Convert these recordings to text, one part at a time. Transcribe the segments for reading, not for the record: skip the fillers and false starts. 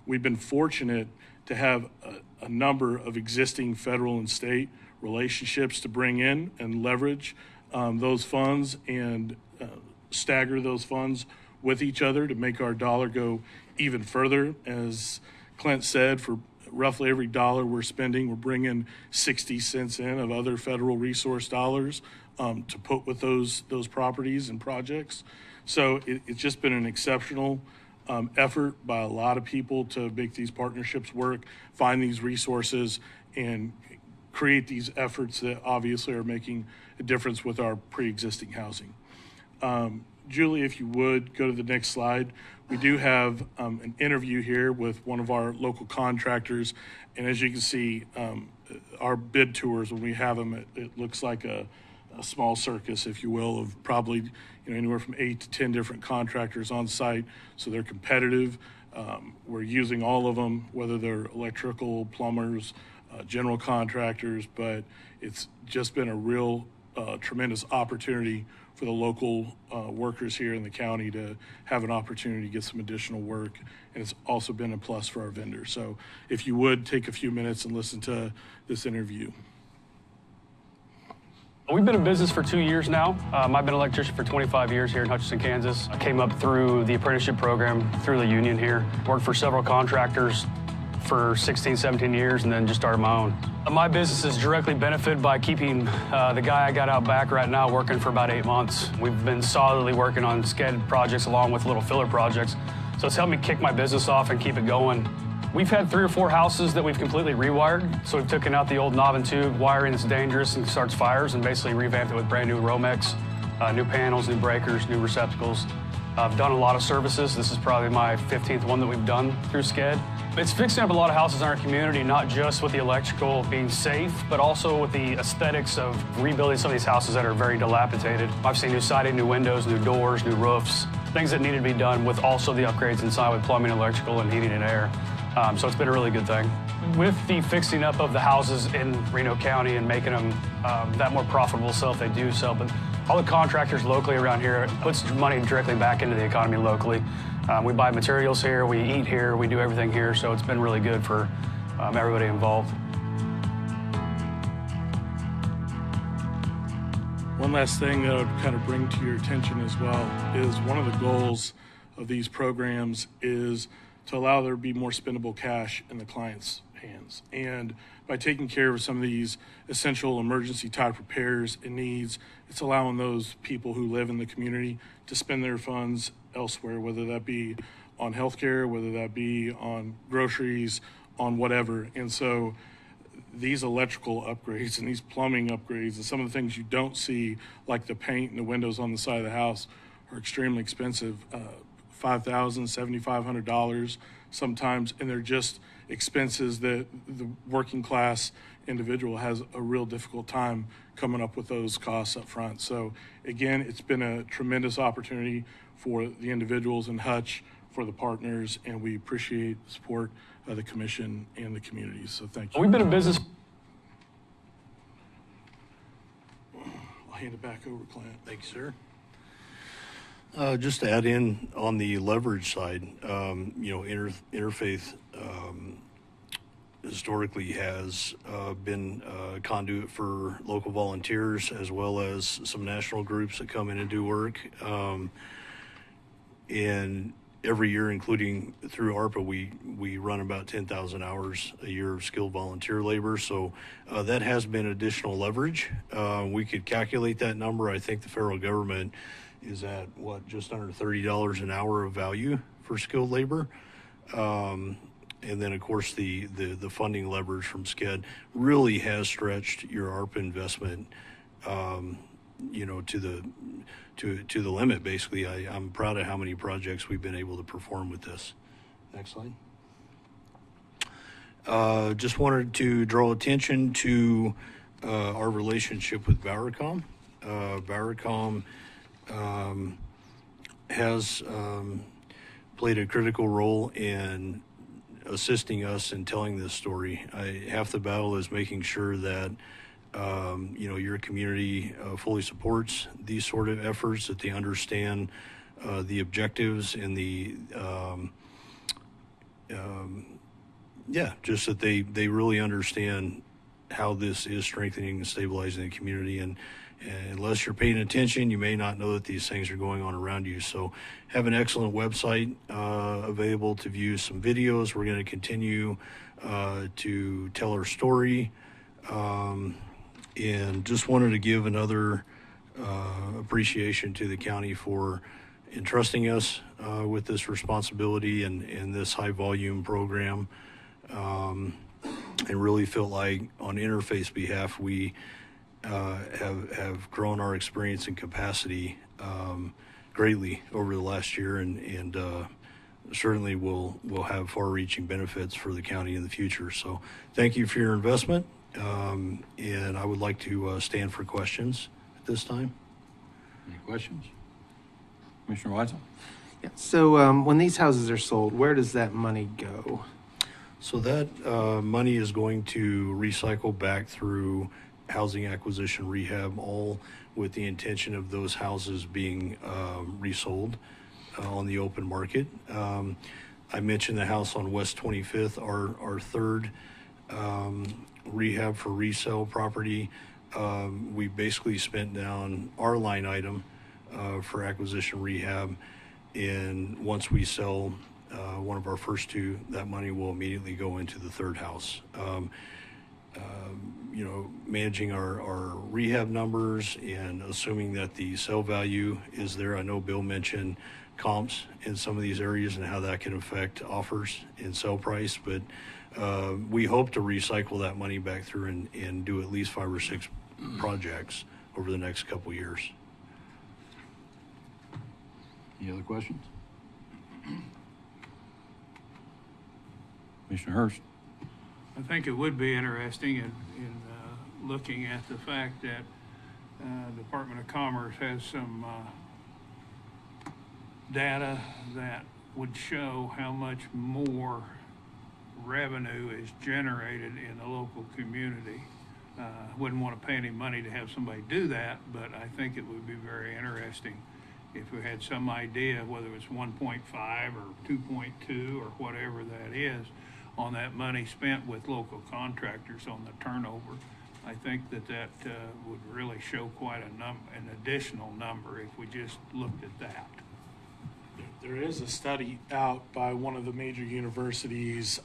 We've been fortunate to have a number of existing federal and state relationships to bring in and leverage those funds and stagger those funds with each other to make our dollar go even further. As Clint said, for roughly every dollar we're spending, we're bringing 60 cents in of other federal resource dollars to put with those properties and projects. So it's just been an exceptional effort by a lot of people to make these partnerships work, find these resources, and create these efforts that obviously are making a difference with our pre-existing housing. Julie, if you would, go to the next slide. We do have an interview here with one of our local contractors, and as you can see, our bid tours, when we have them, it looks like a small circus, if you will, of probably anywhere from 8 to 10 different contractors on site, so they're competitive. We're using all of them, whether they're electrical, plumbers, general contractors, but it's just been a real tremendous opportunity for the local workers here in the county to have an opportunity to get some additional work, and it's also been a plus for our vendors. So if you would, take a few minutes and listen to this interview. We've been in business for 2 years now. I've been an electrician for 25 years here in Hutchinson, Kansas. I came up through the apprenticeship program through the union here. Worked for several contractors for 16, 17 years, and then just started my own. My business is directly benefited by keeping the guy I got out back right now working for about 8 months. We've been solidly working on sched projects along with little filler projects. So it's helped me kick my business off and keep it going. We've had 3 or 4 houses that we've completely rewired. So we've taken out the old knob and tube wiring that's dangerous and starts fires and basically revamped it with brand new Romex, new panels, new breakers, new receptacles. I've done a lot of services. This is probably my 15th one that we've done through sched. It's fixing up a lot of houses in our community, not just with the electrical being safe, but also with the aesthetics of rebuilding some of these houses that are very dilapidated. I've seen new siding, new windows, new doors, new roofs, things that needed to be done with also the upgrades inside with plumbing, electrical, and heating and air. So it's been a really good thing. With the fixing up of the houses in Reno County and making them that more profitable sell if they do sell, but all the contractors locally around here, it puts money directly back into the economy locally. We buy materials here, we eat here, we do everything here, so it's been really good for everybody involved. One last thing that I would kind of bring to your attention as well is one of the goals of these programs is to allow there to be more spendable cash in the client's hands. And by taking care of some of these essential emergency type repairs and needs, it's allowing those people who live in the community to spend their funds elsewhere, whether that be on healthcare, whether that be on groceries, on whatever. And so these electrical upgrades and these plumbing upgrades and some of the things you don't see, like the paint and the windows on the side of the house, are extremely expensive. $5,000, $7,500 sometimes, and they're just expenses that the working class individual has a real difficult time coming up with those costs up front. So again, it's been a tremendous opportunity for the individuals in Hutch, for the partners, and we appreciate the support of the commission and the community. So thank you. We've been in business. I'll hand it back over, Clint. Thank you, sir. Just to add in on the leverage side, Interfaith historically has been a conduit for local volunteers as well as some national groups that come in and do work. And every year, including through ARPA, we run about 10,000 hours a year of skilled volunteer labor. So that has been additional leverage. We could calculate that number. I think the federal government is at just under $30 an hour of value for skilled labor. And then of course the funding leverage from sched really has stretched your ARPA investment, to the limit. Basically, I'm proud of how many projects we've been able to perform with this. Next slide. Just wanted to draw attention to our relationship with Bowercom. Bowercom has played a critical role in assisting us in telling this story. Half the battle is making sure that your community fully supports these sort of efforts, that they understand the objectives and the yeah, just that they really understand how this is strengthening and stabilizing the community. And unless you're paying attention, you may not know that these things are going on around you. So have an excellent website available to view some videos. We're going to continue to tell our story. And just wanted to give another appreciation to the county for entrusting us with this responsibility and this high volume program. And really feel like on Interfaith's behalf, we have grown our experience and capacity greatly over the last year, and certainly will have far-reaching benefits for the county in the future. So thank you for your investment, and I would like to stand for questions at this time. Any questions? Commissioner Weitzel? Yeah. So when these houses are sold, where does that money go? So that money is going to recycle back through housing acquisition rehab, all with the intention of those houses being resold on the open market. I mentioned the house on West 25th, our third rehab for resale property. We basically spent down our line item for acquisition rehab, and once we sell one of our first two, that money will immediately go into the third house. Managing our rehab numbers and assuming that the sale value is there. I know Bill mentioned comps in some of these areas and how that can affect offers and sale price, but we hope to recycle that money back through and do at least 5 or 6 projects over the next couple years. Any other questions? Commissioner Hurst? I think it would be interesting in looking at the fact that Department of Commerce has some data that would show how much more revenue is generated in the local community. Wouldn't want to pay any money to have somebody do that, but I think it would be very interesting if we had some idea whether it's 1.5 or 2.2 or whatever that is on that money spent with local contractors on the turnover. I think that would really show quite an additional number if we just looked at that. There is a study out by one of the major universities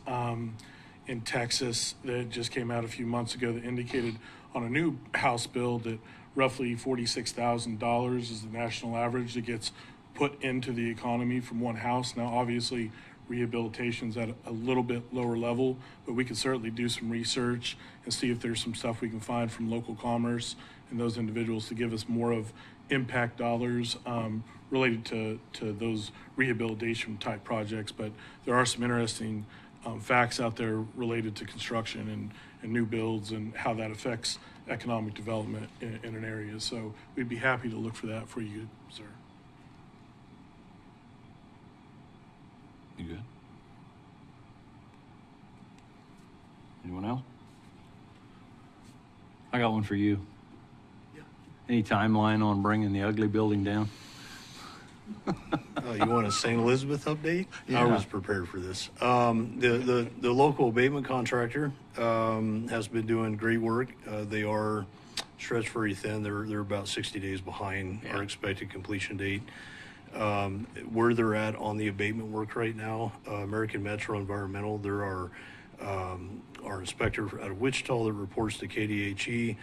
in Texas that just came out a few months ago that indicated on a new house build that roughly $46,000 is the national average that gets put into the economy from one house. Now, obviously, rehabilitation's at a little bit lower level, but we could certainly do some research and see if there's some stuff we can find from local commerce and those individuals to give us more of impact dollars related to those rehabilitation type projects. But there are some interesting facts out there related to construction and new builds and how that affects economic development in an area. So we'd be happy to look for that for you, sir. You good? Anyone else? I got one for you. Yeah. Any timeline on bringing the ugly building down? You want a St. Elizabeth update? Yeah. I was prepared for this. The local abatement contractor has been doing great work. They are stretched very thin. They're about 60 days behind our expected completion date. Where they're at on the abatement work right now, American Metro Environmental, there are our inspector out of Wichita that reports to KDHE.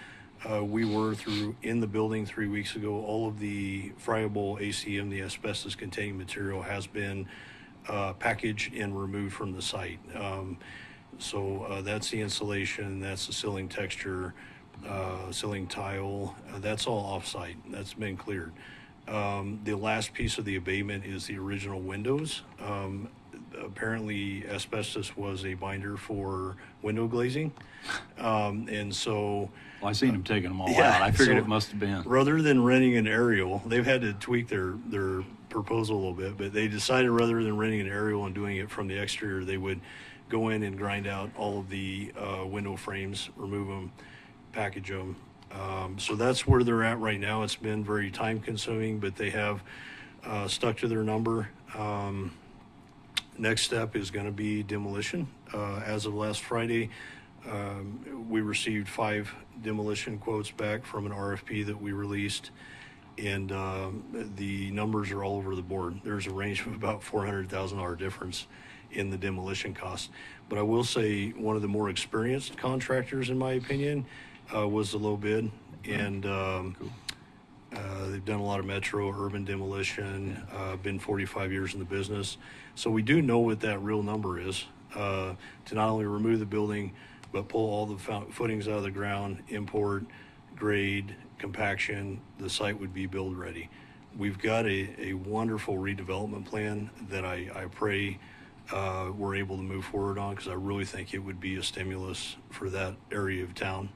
We were in the building 3 weeks ago. All of the friable ACM, the asbestos containing material, has been packaged and removed from the site. So that's the insulation, that's the ceiling texture, ceiling tile, that's all off-site. That's been cleared. The last piece of the abatement is the original windows. Apparently asbestos was a binder for window glazing. And so... Well, I seen them taking them all out. I figured it must have been. Rather than renting an aerial, they've had to tweak their proposal a little bit, but they decided rather than renting an aerial and doing it from the exterior, they would go in and grind out all of the window frames, remove them, package them. So that's where they're at right now. It's been very time consuming, but they have stuck to their number. Next step is going to be demolition. As of last Friday, we received 5 demolition quotes back from an RFP that we released, and the numbers are all over the board. There's a range of about $400,000 difference in the demolition cost. But I will say one of the more experienced contractors, in my opinion, was the low bid, and they've done a lot of metro, urban demolition, been 45 years in the business. So we do know what that real number is, to not only remove the building, but pull all the footings out of the ground, import, grade, compaction. The site would be build ready. We've got a wonderful redevelopment plan that I pray we're able to move forward on, because I really think it would be a stimulus for that area of town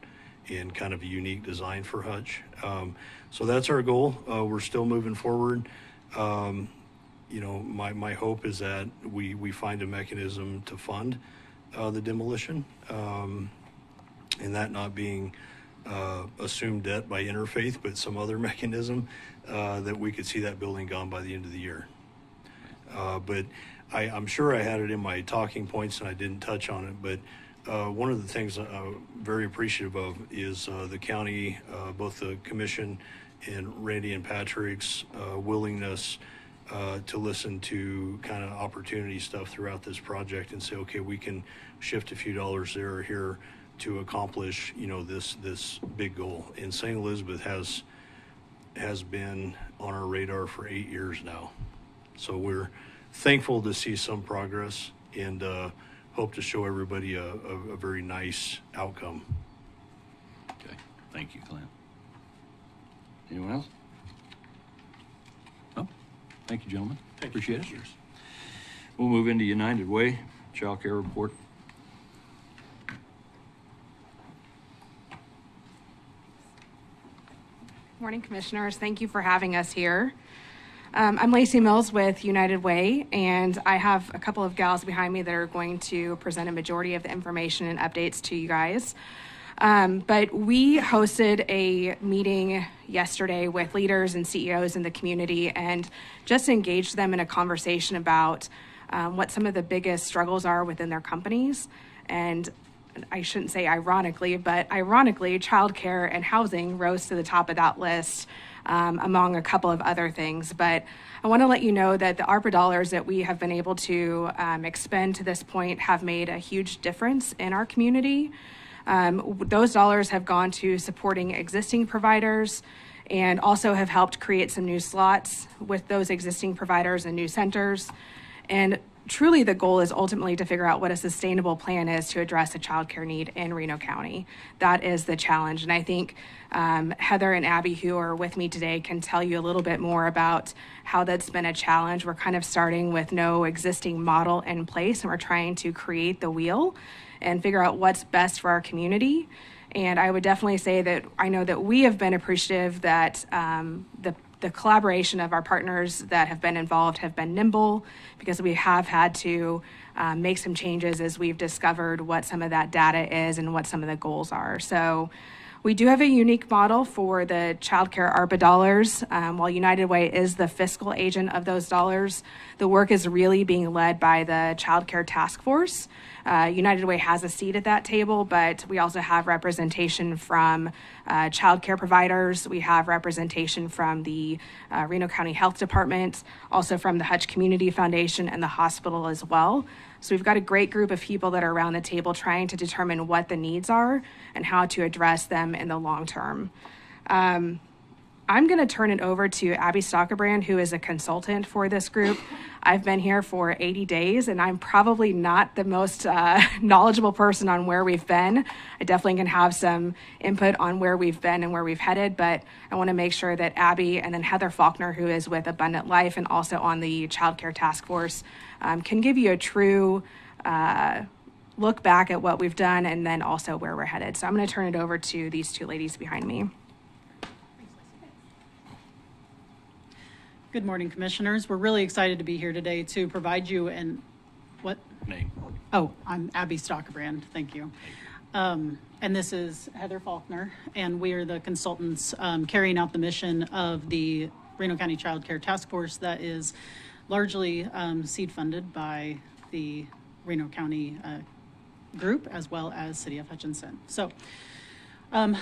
and kind of a unique design for Hutch. So that's our goal. We're still moving forward. You know, my hope is that we find a mechanism to fund the demolition, and that not being assumed debt by interfaith, but some other mechanism that we could see that building gone by the end of the year. But I'm sure I had it in my talking points and I didn't touch on it, but one of the things I'm very appreciative of is the county, both the commission and Randy and Patrick's willingness to listen to kind of opportunity stuff throughout this project and say, okay, we can shift a few dollars there or here to accomplish, you know, this big goal. And St. Elizabeth has been on our radar for 8 years now. So we're thankful to see some progress, and hope to show everybody a very nice outcome. Okay, thank you, Clint. Anyone else? No? Thank you, gentlemen. Appreciate it. We'll move into United Way Child Care Report. Morning, Commissioners. Thank you for having us here. I'm Lacey Mills with United Way, and I have a couple of gals behind me that are going to present a majority of the information and updates to you guys. But we hosted a meeting yesterday with leaders and CEOs in the community and just engaged them in a conversation about what some of the biggest struggles are within their companies. And I shouldn't say ironically, but ironically, childcare and housing rose to the top of that list, among a couple of other things. But I want to let you know that the ARPA dollars that we have been able to expend to this point have made a huge difference in our community. Those dollars have gone to supporting existing providers and also have helped create some new slots with those existing providers and new centers. And truly the goal is ultimately to figure out what a sustainable plan is to address a child care need in Reno County. That is the challenge. And I think Heather and Abby, who are with me today, can tell you a little bit more about how that's been a challenge. We're kind of starting with no existing model in place, and we're trying to create the wheel and figure out what's best for our community. And I would definitely say that I know that we have been appreciative that the collaboration of our partners that have been involved have been nimble, because we have had to make some changes as we've discovered what some of that data is and what some of the goals are. So we do have a unique model for the child care ARPA dollars. While United Way is the fiscal agent of those dollars, the work is really being led by the Child Care Task Force. United Way has a seat at that table, but we also have representation from child care providers. We have representation from the Reno County Health Department, also from the Hutch Community Foundation and the hospital as well. So we've got a great group of people that are around the table trying to determine what the needs are and how to address them in the long term. I'm going to turn it over to Abby Stockerbrand, who is a consultant for this group. I've been here for 80 days, and I'm probably not the most knowledgeable person on where we've been. I definitely can have some input on where we've been and where we've headed, but I want to make sure that Abby and then Heather Faulkner, who is with Abundant Life and also on the Child Care Task Force, can give you a true look back at what we've done and then also where we're headed. So I'm going to turn it over to these two ladies behind me. Good morning, Commissioners. We're really excited to be here today to provide you what? Name. Oh, I'm Abby Stockerbrand. Thank you. And this is Heather Faulkner, and we are the consultants carrying out the mission of the Reno County Child Care Task Force that is largely seed funded by the Reno County group, as well as City of Hutchinson. So I'm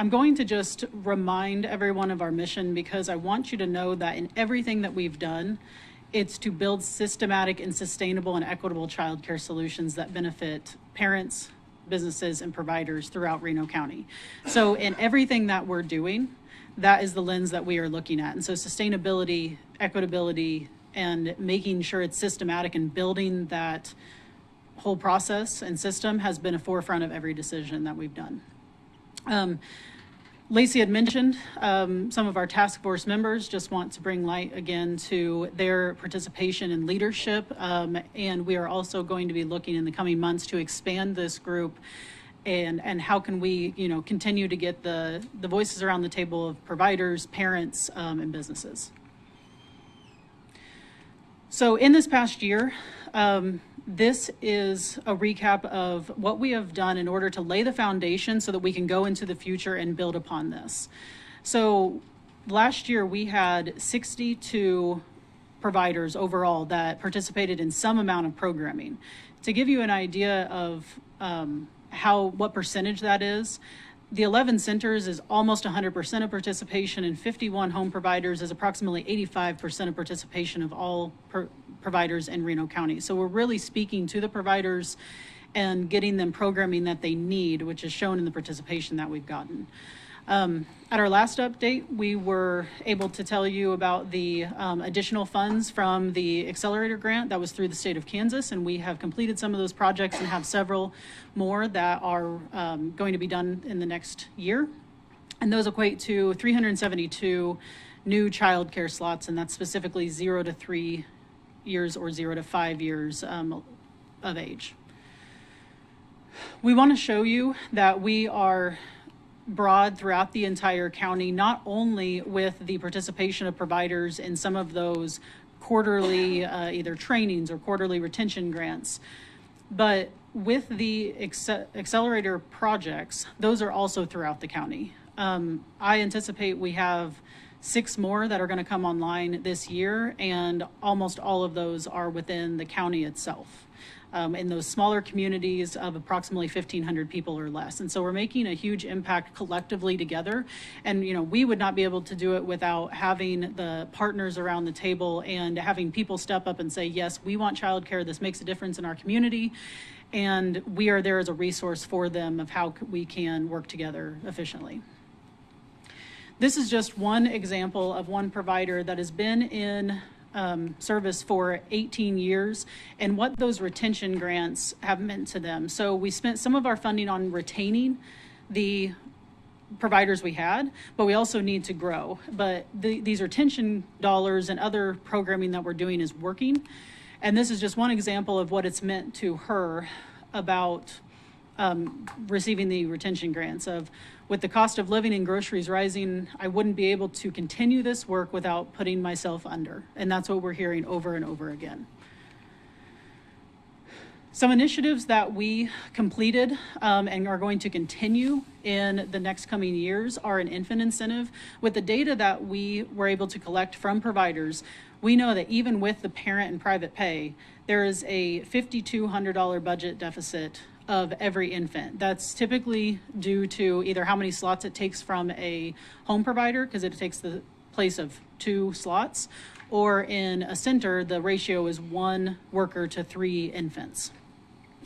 going to just remind everyone of our mission, because I want you to know that in everything that we've done, it's to build systematic and sustainable and equitable childcare solutions that benefit parents, businesses, and providers throughout Reno County. So in everything that we're doing, that is the lens that we are looking at. And so sustainability, equitability, and making sure it's systematic and building that whole process and system has been a forefront of every decision that we've done. Lacey had mentioned some of our task force members. Just want to bring light again to their participation and leadership. And we are also going to be looking in the coming months to expand this group, and how can we, continue to get the voices around the table of providers, parents, and businesses. So in this past year, this is a recap of what we have done in order to lay the foundation so that we can go into the future and build upon this. So last year we had 62 providers overall that participated in some amount of programming. To give you an idea of what percentage that is, the 11 centers is almost 100% of participation, and 51 home providers is approximately 85% of participation of all providers in Reno County. So we're really speaking to the providers and getting them programming that they need, which is shown in the participation that we've gotten. At our last update, we were able to tell you about the additional funds from the accelerator grant that was through the state of Kansas, and we have completed some of those projects and have several more that are going to be done in the next year. And those equate to 372 new child care slots, and that's specifically 0 to 3 years or 0 to 5 years of age. We want to show you that we are broad throughout the entire county, not only with the participation of providers in some of those quarterly either trainings or quarterly retention grants, but with the accelerator projects, those are also throughout the county. I anticipate we have 6 more that are going to come online this year, and almost all of those are within the county itself. In those smaller communities of approximately 1,500 people or less. And so we're making a huge impact collectively together. And, we would not be able to do it without having the partners around the table and having people step up and say, yes, we want childcare. This makes a difference in our community. And we are there as a resource for them of how we can work together efficiently. This is just one example of one provider that has been in service for 18 years and what those retention grants have meant to them. So we spent some of our funding on retaining the providers we had, but we also need to grow. But these retention dollars and other programming that we're doing is working. And this is just one example of what it's meant to her about receiving the retention grants of, with the cost of living and groceries rising, I wouldn't be able to continue this work without putting myself under. And that's what we're hearing over and over again. Some initiatives that we completed and are going to continue in the next coming years are an infant incentive. With the data that we were able to collect from providers, we know that even with the parent and private pay, there is a $5,200 budget deficit of every infant. That's typically due to either how many slots it takes from a home provider, because it takes the place of 2 slots, or in a center, the ratio is 1 worker to 3 infants.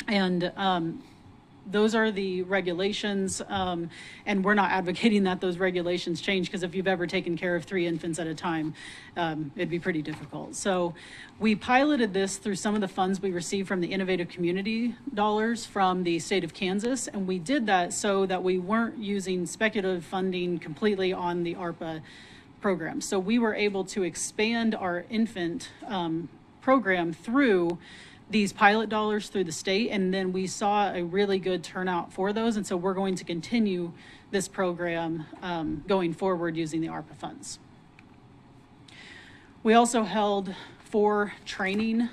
And those are the regulations, and we're not advocating that those regulations change, because if you've ever taken care of 3 infants at a time, it'd be pretty difficult. So we piloted this through some of the funds we received from the Innovative Community dollars from the state of Kansas, and we did that so that we weren't using speculative funding completely on the ARPA program. So we were able to expand our infant program through these pilot dollars through the state, and then we saw a really good turnout for those, and so we're going to continue this program going forward using the ARPA funds. We also held 4 training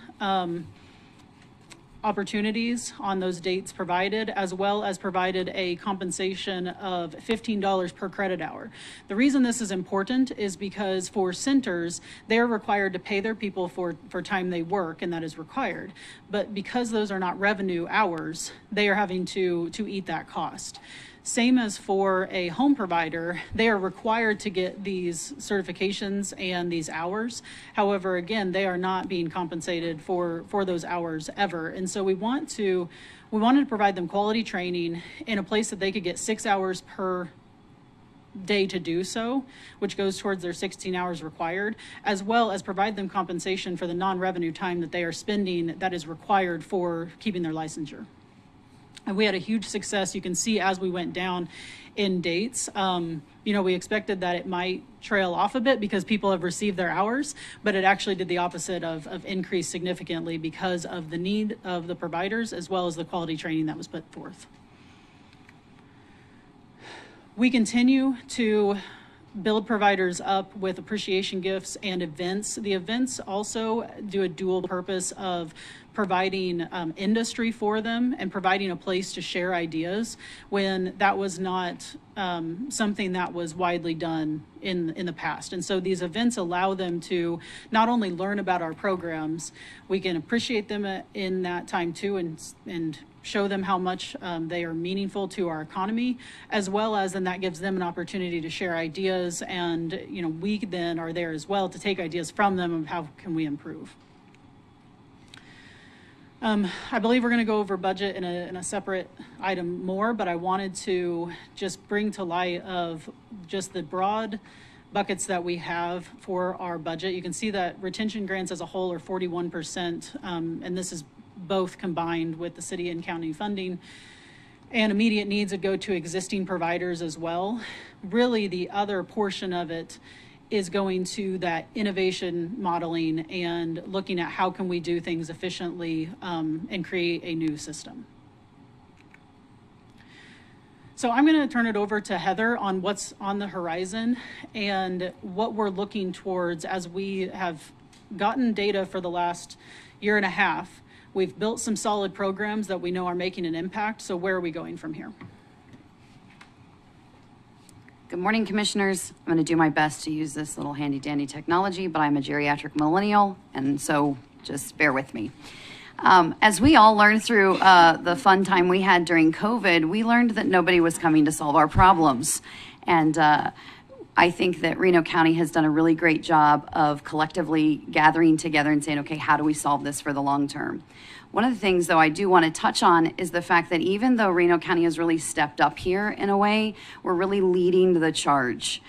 opportunities on those dates provided, as well as provided a compensation of $15 per credit hour. The reason this is important is because for centers, they're required to pay their people for time they work, and that is required. But because those are not revenue hours, they are having to eat that cost. Same as for a home provider, they are required to get these certifications and these hours. However, again, they are not being compensated for those hours ever. And so we wanted to provide them quality training in a place that they could get 6 hours per day to do so, which goes towards their 16 hours required, as well as provide them compensation for the non-revenue time that they are spending that is required for keeping their licensure. And we had a huge success. You can see as we went down in dates, we expected that it might trail off a bit because people have received their hours, but it actually did the opposite of increase significantly because of the need of the providers as well as the quality training that was put forth. We continue to build providers up with appreciation gifts and events. The events also do a dual purpose of providing industry for them and providing a place to share ideas when that was not something that was widely done in the past. And so these events allow them to not only learn about our programs, we can appreciate them in that time too, and show them how much they are meaningful to our economy, as well as then that gives them an opportunity to share ideas, and we then are there as well to take ideas from them of how can we improve. I believe we're going to go over budget in a separate item more, but I wanted to just bring to light of just the broad buckets that we have for our budget. You can see that retention grants as a whole are 41%, and this is both combined with the city and county funding. And immediate needs would go to existing providers as well. Really, the other portion of it is going to that innovation modeling and looking at how can we do things efficiently and create a new system. So I'm going to turn it over to Heather on what's on the horizon and what we're looking towards as we have gotten data for the last year and a half. We've built some solid programs that we know are making an impact. So where are we going from here? Good morning, commissioners. I'm going to do my best to use this little handy dandy technology, but I'm a geriatric millennial, and so just bear with me. As we all learned through the fun time we had during COVID, we learned that nobody was coming to solve our problems. And I think that Reno County has done a really great job of collectively gathering together and saying, okay, how do we solve this for the long term? One of the things, though, I do want to touch on is the fact that even though Reno County has really stepped up here in a way, we're really leading the charge.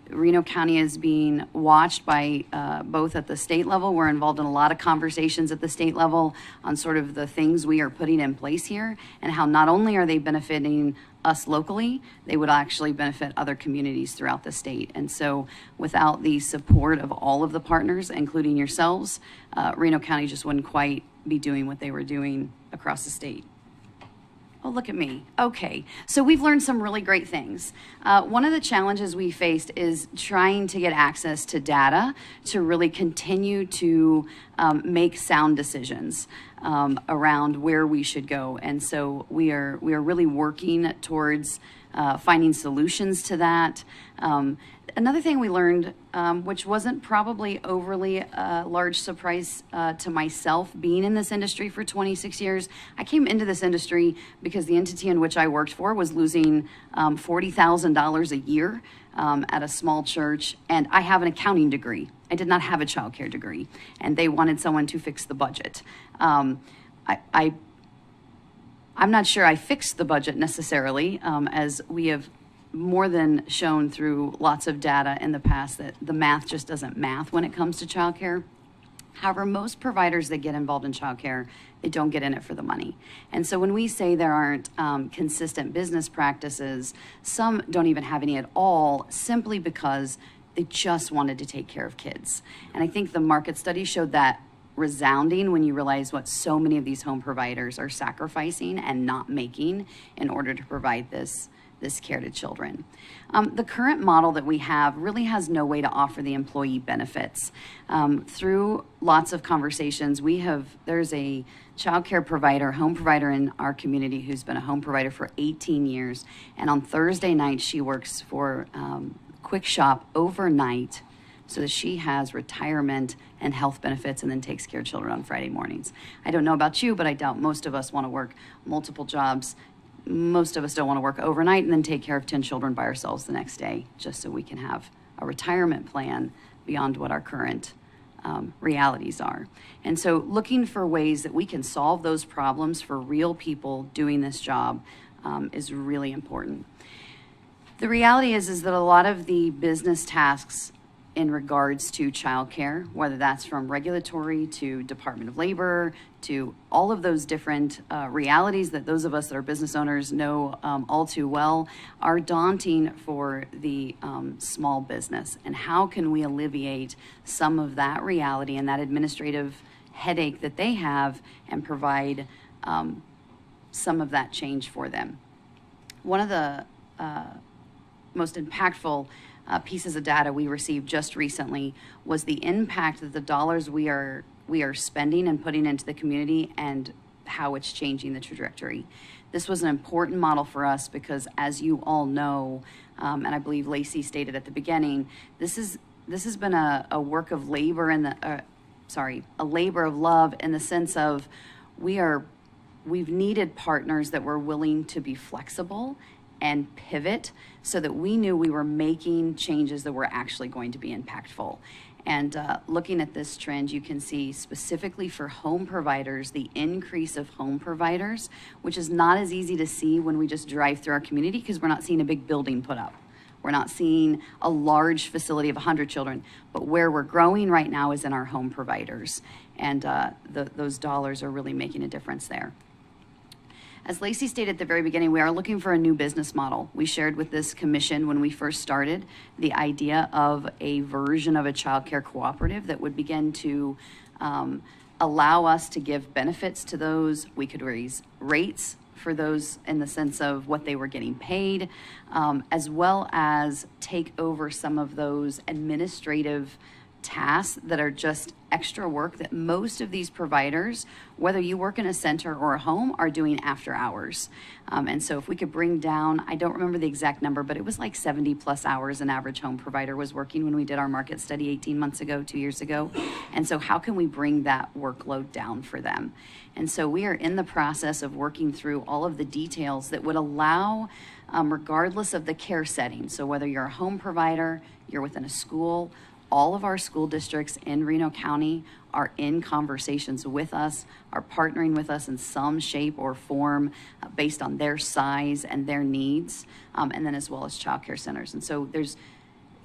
Reno County is being watched by both at the state level. We're involved in a lot of conversations at the state level on sort of the things we are putting in place here and how not only are they benefiting us locally, they would actually benefit other communities throughout the state. And so without the support of all of the partners, including yourselves, Reno County just wouldn't quite be doing what they were doing across the state. Oh, look at me. Okay, so we've learned some really great things. One of the challenges we faced is trying to get access to data to really continue to make sound decisions around where we should go. And so we are really working towards finding solutions to that. Another thing we learned, which wasn't probably overly large surprise to myself being in this industry for 26 years, I came into this industry because the entity in which I worked for was losing $40,000 a year at a small church, and I have an accounting degree. I did not have a child care degree, and they wanted someone to fix the budget. I'm not sure I fixed the budget necessarily, as we have more than shown through lots of data in the past that the math just doesn't math when it comes to childcare. However, most providers that get involved in childcare, they don't get in it for the money. And so when we say there aren't consistent business practices, some don't even have any at all, simply because they just wanted to take care of kids. And I think the market study showed that resounding when you realize what so many of these home providers are sacrificing and not making in order to provide this care to children. The current model that we have really has no way to offer the employee benefits. Through lots of conversations, there's a childcare provider, home provider in our community who's been a home provider for 18 years. And on Thursday night, she works for Quick Shop overnight so that she has retirement and health benefits and then takes care of children on Friday mornings. I don't know about you, but I doubt most of us want to work multiple jobs. Most of us don't want to work overnight and then take care of 10 children by ourselves the next day, just so we can have a retirement plan beyond what our current realities are. And so looking for ways that we can solve those problems for real people doing this job is really important. The reality is that a lot of the business tasks in regards to childcare, whether that's from regulatory to Department of Labor to all of those different realities that those of us that are business owners know all too well, are daunting for the small business. And how can we alleviate some of that reality and that administrative headache that they have and provide some of that change for them? One of the most impactful pieces of data we received just recently was the impact that the dollars we are spending and putting into the community and how it's changing the trajectory. This was an important model for us because, as you all know, and I believe Lacey stated at the beginning, this has been a work of labor and a labor of love in the sense of we've needed partners that were willing to be flexible and pivot so that we knew we were making changes that were actually going to be impactful. And looking at this trend, you can see specifically for home providers, the increase of home providers, which is not as easy to see when we just drive through our community because we're not seeing a big building put up. We're not seeing a large facility of 100 children, but where we're growing right now is in our home providers. And those dollars are really making a difference there. As Lacey stated at the very beginning, we are looking for a new business model. We shared with this commission when we first started the idea of a version of a child care cooperative that would begin to allow us to give benefits to those. We could raise rates for those in the sense of what they were getting paid, as well as take over some of those administrative tasks that are just extra work that most of these providers, whether you work in a center or a home, are doing after hours. And so if we could bring down, I don't remember the exact number, but it was like 70 plus hours an average home provider was working when we did our market study 18 months ago, 2 years ago. And so how can we bring that workload down for them? And so we are in the process of working through all of the details that would allow, regardless of the care setting, so whether you're a home provider, you're within a school, all of our school districts in Reno County are in conversations with us, are partnering with us in some shape or form based on their size and their needs, and then as well as child care centers. And so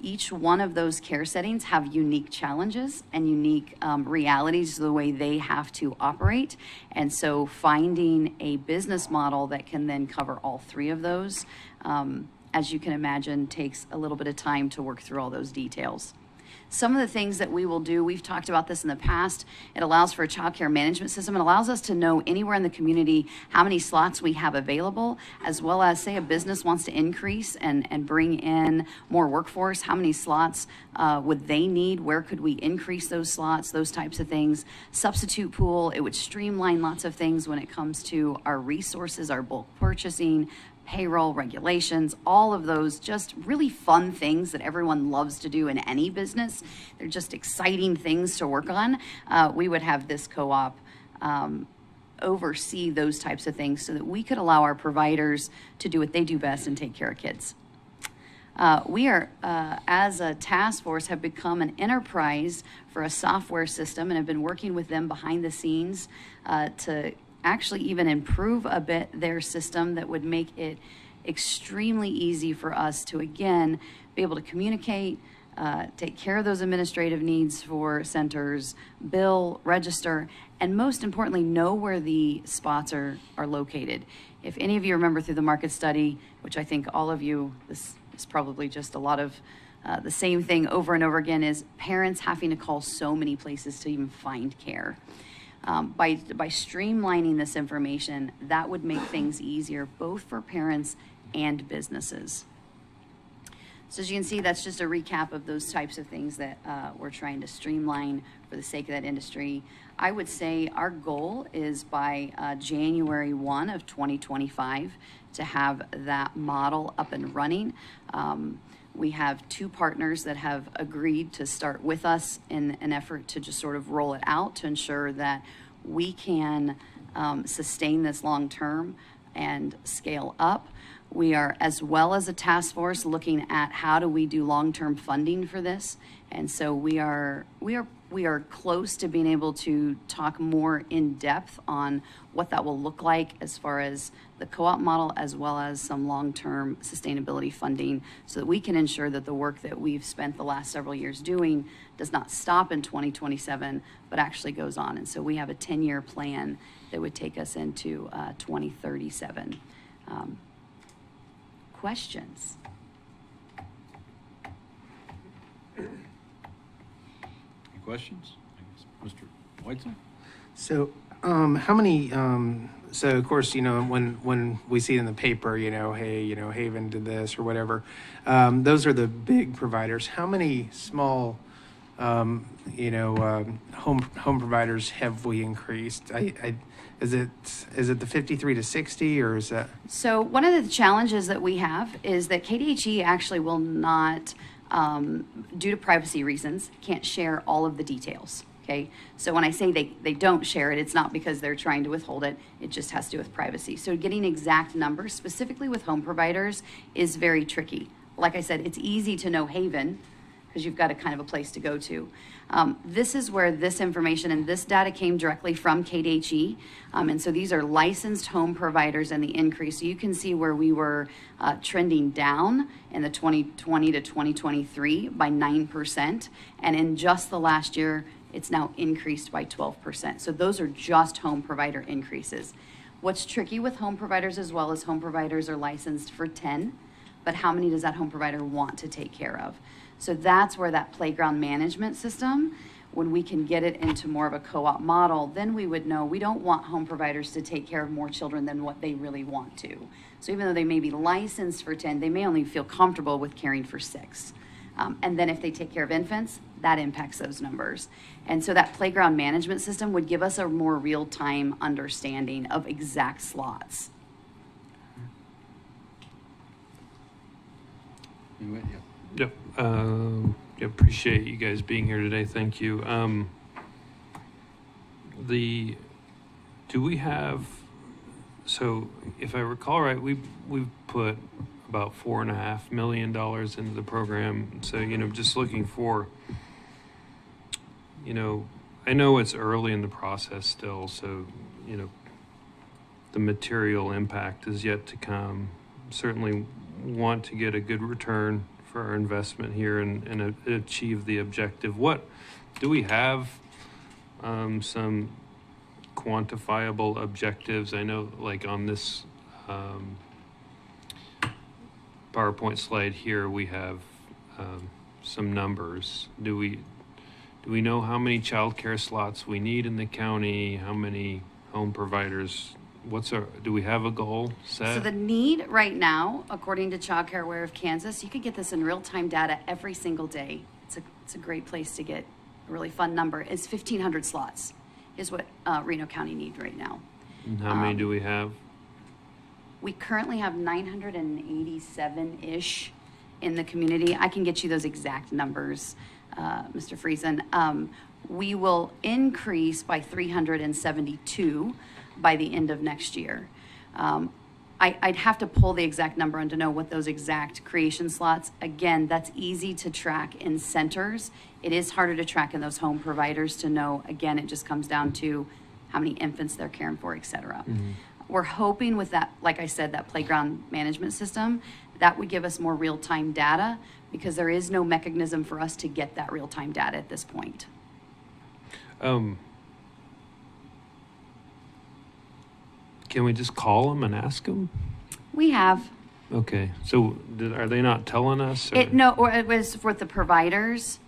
each one of those care settings have unique challenges and unique realities to the way they have to operate. And so finding a business model that can then cover all three of those, as you can imagine, takes a little bit of time to work through all those details. Some of the things that we will do, we've talked about this in the past, it allows for a child care management system. It allows us to know anywhere in the community how many slots we have available, as well as say a business wants to increase and bring in more workforce, how many slots would they need, where could we increase those slots, those types of things. Substitute pool, it would streamline lots of things when it comes to our resources, our bulk purchasing, payroll, regulations, all of those just really fun things that everyone loves to do in any business. They're just exciting things to work on. We would have this co-op oversee those types of things so that we could allow our providers to do what they do best and take care of kids. We are, as a task force, have become an enterprise for a software system and have been working with them behind the scenes to actually even improve a bit their system that would make it extremely easy for us to, again, be able to communicate, take care of those administrative needs for centers, bill, register, and most importantly, know where the spots are located. If any of you remember through the market study, which I think all of you, this is probably just a lot of the same thing over and over again, is parents having to call so many places to even find care. By streamlining this information, that would make things easier both for parents and businesses. So as you can see, that's just a recap of those types of things that we're trying to streamline for the sake of that industry. I would say our goal is by January 1 of 2025 to have that model up and running. We have 2 partners that have agreed to start with us in an effort to just sort of roll it out to ensure that we can sustain this long term and scale up. We are, as well as a task force, looking at how do we do long-term funding for this. And so we are close to being able to talk more in depth on what that will look like as far as the co-op model, as well as some long-term sustainability funding, so that we can ensure that the work that we've spent the last several years doing does not stop in 2027, but actually goes on. And so we have a 10-year plan that would take us into 2037. Questions? Any questions? Mr. Whitesell? So, how many, so of course, when we see it in the paper, hey, Haven did this or whatever, those are the big providers. How many small, home providers have we increased? Is it the 53 to 60, or is that? So one of the challenges that we have is that KDHE actually will not, due to privacy reasons, can't share all of the details. Okay, so when I say they don't share it, it's not because they're trying to withhold it. It just has to do with privacy. So getting exact numbers, specifically with home providers, is very tricky. Like I said, it's easy to know Haven because you've got a kind of a place to go to. This is where this information and this data came directly from KDHE. And so these are licensed home providers and the increase. So you can see where we were trending down in the 2020 to 2023 by 9%. And in just the last year, it's now increased by 12%. So those are just home provider increases. What's tricky with home providers as well is home providers are licensed for 10, but how many does that home provider want to take care of? So that's where that playground management system, when we can get it into more of a co-op model, then we would know we don't want home providers to take care of more children than what they really want to. So even though they may be licensed for 10, they may only feel comfortable with caring for 6. And then if they take care of infants, that impacts those numbers. And so that playground management system would give us a more real-time understanding of exact slots. Anyway, yeah. Yep. Appreciate you guys being here today. Thank you. Do we have, so if I recall right, we've put about $4.5 million into the program. So, just looking for, I know it's early in the process still, so, the material impact is yet to come. Certainly want to get a good return for our investment here and achieve the objective. What do we have some quantifiable objectives? I know like on this PowerPoint slide here we have some numbers. Do we know how many childcare slots we need in the county? How many home providers? Do we have a goal set? So the need right now, according to Child Care Aware of Kansas, you could get this in real-time data every single day. It's a great place to get a really fun number. Is 1,500 slots is what Reno County need right now. And how many do we have? We currently have 987-ish in the community. I can get you those exact numbers, Mr. Friesen. We will increase by 372 by the end of next year. I'd have to pull the exact number and to know what those exact creation slots. Again, that's easy to track in centers. It is harder to track in those home providers to know. Again, it just comes down to how many infants they're caring for, et cetera. Mm-hmm. We're hoping with that, like I said, that playground management system, that would give us more real-time data because there is no mechanism for us to get that real-time data at this point. Can we just call them and ask them? We have. Okay, so are they not telling us? Or? Or it was with the providers.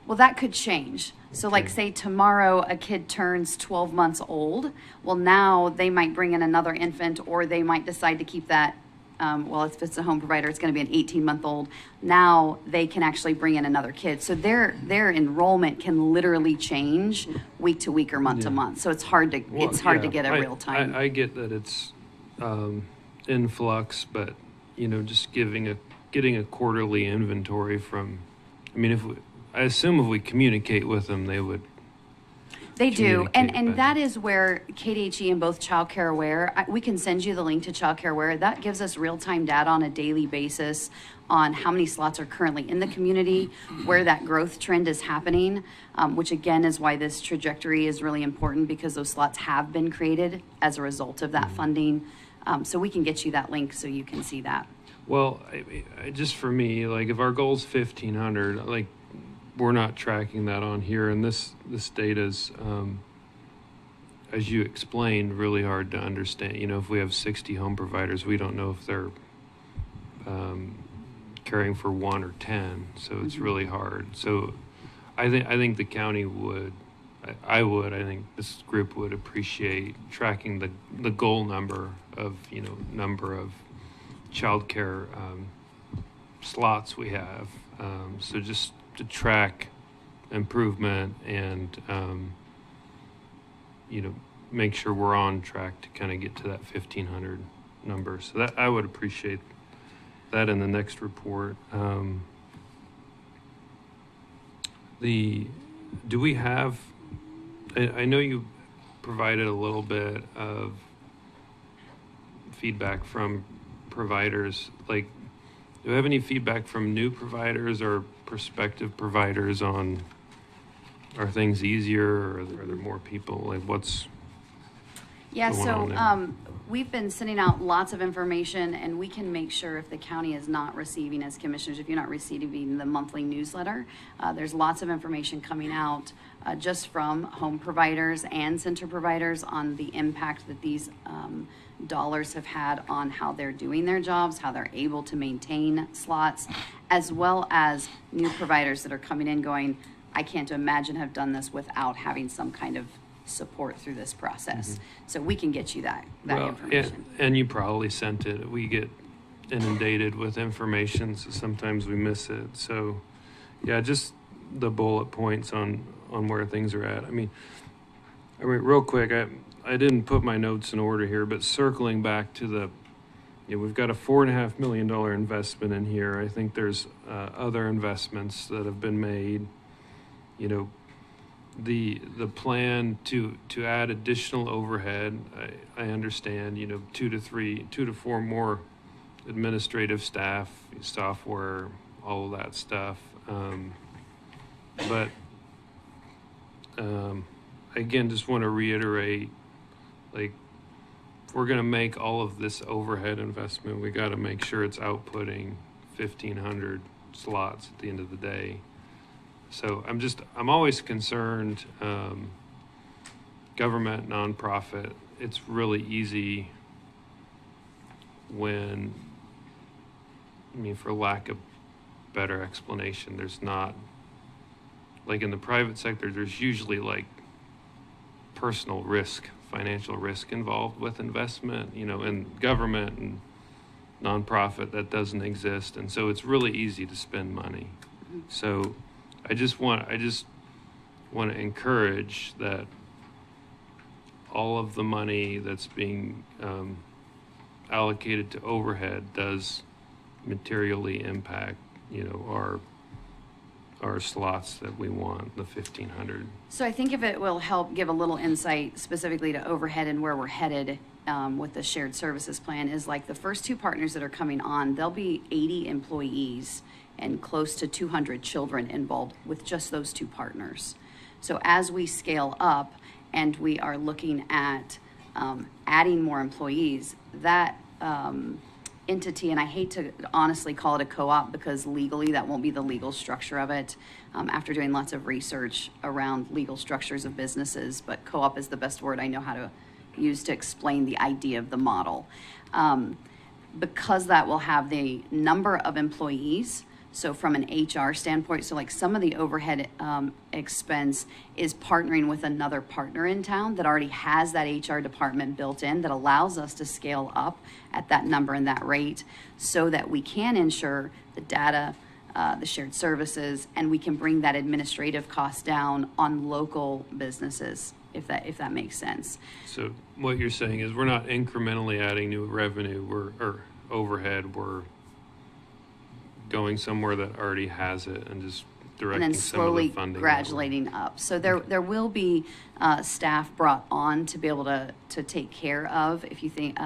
Well, that could change. So like say tomorrow a kid turns 12 months old. Well, now they might bring in another infant or they might decide to keep that well, if it's a home provider, it's going to be an 18-month-old. Now they can actually bring in another kid. So their enrollment can literally change week to week or month to month. So it's hard to get a real time. I get that it's in flux, but just getting a quarterly inventory from. I mean, I assume if we communicate with them, they would. They do, and that is where KDHE and both Child Care Aware, we can send you the link to Child Care Aware. That gives us real-time data on a daily basis on how many slots are currently in the community, where that growth trend is happening, which again is why this trajectory is really important, because those slots have been created as a result of that funding. So we can get you that link so you can see that. Well, just for me, like if our goal is 1,500, like we're not tracking that on here, and this data is, as you explained, really hard to understand. If we have 60 home providers, we don't know if they're caring for 1 or 10, so it's really hard. So I think the county would, I think this group would appreciate tracking the goal number of number of child care slots we have. So just to track improvement and make sure we're on track to kind of get to that 1,500 number. So that I would appreciate that in the next report. Do we have? I know you provided a little bit of feedback from providers. Like, do we have any feedback from new providers or prospective providers on, are things easier, or are there more people? Like, what's going on there? We've been sending out lots of information, and we can make sure if the county is not receiving, as commissioners, if you're not receiving the monthly newsletter, there's lots of information coming out just from home providers and center providers on the impact that these dollars have had on how they're doing their jobs, how they're able to maintain slots, as well as new providers that are coming in going, I can't imagine have done this without having some kind of support through this process. Mm-hmm. So we can get you that information. And you probably sent it. We get inundated with information, so sometimes we miss it. So yeah, just the bullet points on where things are at. I mean, real quick, I didn't put my notes in order here, but circling back to we've got a $4.5 million investment in here. I think there's other investments that have been made. The plan to add additional overhead, I understand, 2 to 4 more administrative staff, software, all of that stuff. But again, just want to reiterate, like, if we're going to make all of this overhead investment, we got to make sure it's outputting 1,500 slots at the end of the day. So I'm always concerned, government, nonprofit, it's really easy when, for lack of better explanation, there's not, like in the private sector, there's usually like personal risk, financial risk involved with investment, in government and nonprofit that doesn't exist. And so it's really easy to spend money. So I just want to encourage that all of the money that's being allocated to overhead does materially impact, our slots that we want, the 1,500. So I think if it will help give a little insight specifically to overhead and where we're headed with the shared services plan, is like the first 2 partners that are coming on, there'll be 80 employees and close to 200 children involved with just those 2 partners. So as we scale up and we are looking at adding more employees, that entity, and I hate to honestly call it a co-op because legally that won't be the legal structure of it, after doing lots of research around legal structures of businesses, but co-op is the best word I know how to use to explain the idea of the model. Because that will have the number of employees, So from an HR standpoint, so like some of the overhead expense is partnering with another partner in town that already has that HR department built in that allows us to scale up at that number and that rate so that we can ensure the data, the shared services, and we can bring that administrative cost down on local businesses, if that makes sense. So what you're saying is we're not incrementally adding new revenue or overhead. We're going somewhere that already has it and just directing And then some of slowly the funding. graduating up. So there will be staff brought on to be able to take care of, if you think,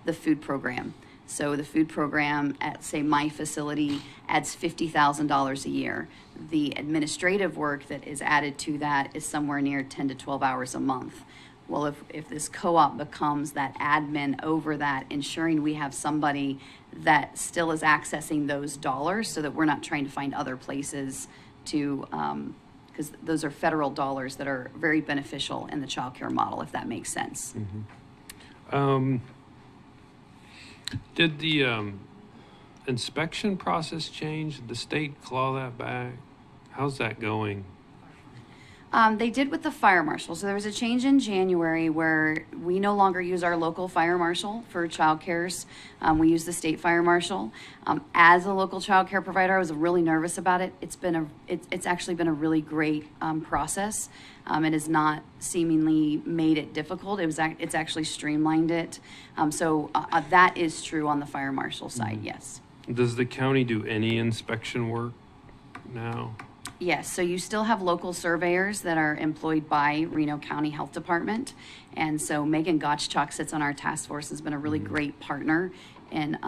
the food program. So the food program at, say, my facility adds $50,000 a year. The administrative work that is added to that is somewhere near 10 to 12 hours a month. Well, if this co-op becomes that admin over that, ensuring we have somebody that still is accessing those dollars so that we're not trying to find other places to, because those are federal dollars that are very beneficial in the child care model, if that makes sense. Did the inspection process change? Did the state claw that back? How's that going? They did with the fire marshal. So there was a change in January where we no longer use our local fire marshal for child cares. We use the state fire marshal. As a local child care provider, I was really nervous about it. It's actually been a really great process. It has not seemingly made it difficult. It's actually streamlined it. So that is true on the fire marshal side. Yes. Does the county do any inspection work now? Yes, so you still have local surveyors that are employed by Reno County Health Department. And so Megan Gottschalk sits on our task force, has been a really great partner in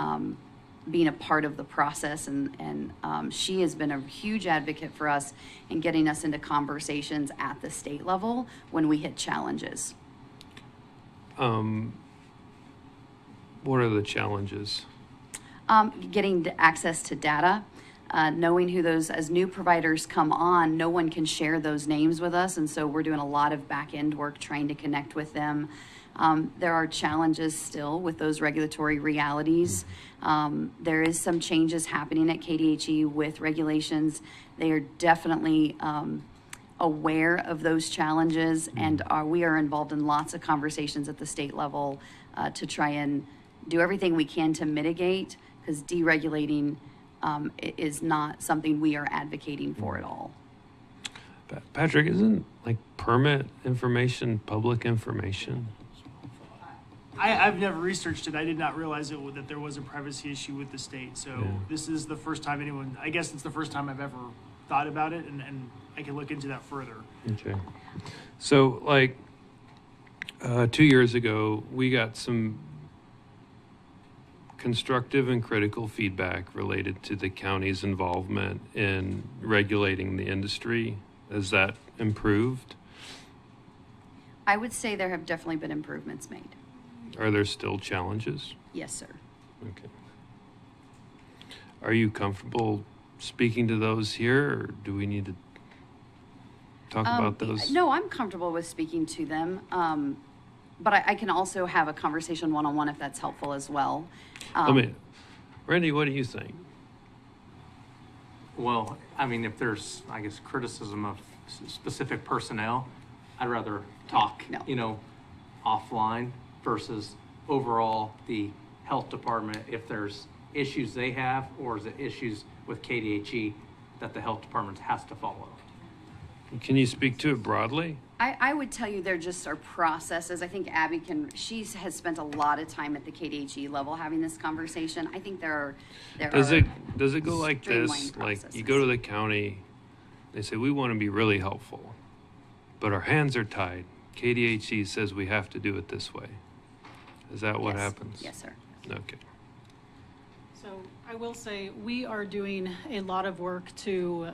being a part of the process. And she has been a huge advocate for us in getting us into conversations at the state level when we hit challenges. What are the challenges? Getting access to data. Knowing who those, as new providers come on, no one can share those names with us. And so we're doing a lot of back end work trying to connect with them. There are challenges still with those regulatory realities. There is some changes happening at KDHE with regulations. They are definitely aware of those challenges, and we are involved in lots of conversations at the state level to try and do everything we can to mitigate, because deregulating is not something we are advocating for at all. Patrick, isn't like permit information public information? I've never researched it. I did not realize that there was a privacy issue with the state. So This is the first time I guess it's the first time I've ever thought about it, and I can look into that further. Okay. So like 2 years ago, we got some constructive and critical feedback related to the county's involvement in regulating the industry. Has that improved? I would say there have definitely been improvements made. Are there still challenges? Yes, sir. Okay. Are you comfortable speaking to those here, or do we need to talk about those? No, I'm comfortable with speaking to them. But I can also have a conversation one-on-one if that's helpful as well. Randy, what do you think? Well, I mean, if there's, I guess, criticism of specific personnel, I'd rather talk, offline versus overall the health department. If there's issues they have, or is it issues with KDHE that the health department has to follow? Can you speak to it broadly? I would tell you there just are processes. I think Abby she has spent a lot of time at the KDHE level having this conversation. I think does it go like this? Processes. Like you go to the county, they say, we want to be really helpful, but our hands are tied. KDHE says we have to do it this way. Is that what happens? Yes, sir. Okay. So I will say we are doing a lot of work to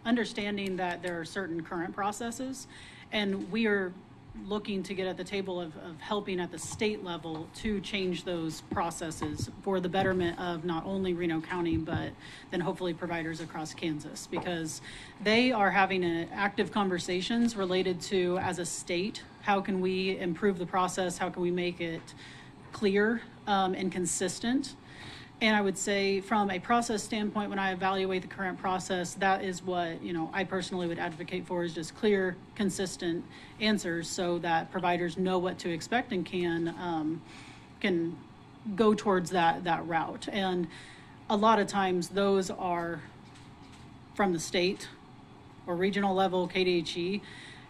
understanding that there are certain current processes, and we are looking to get at the table of helping at the state level to change those processes for the betterment of not only Reno County, but then hopefully providers across Kansas, because they are having active conversations related to, as a state, how can we improve the process? How can we make it clear and consistent? And I would say from a process standpoint, when I evaluate the current process, that is what, I personally would advocate for, is just clear, consistent answers so that providers know what to expect and can go towards that route. And a lot of times those are from the state or regional level, KDHE,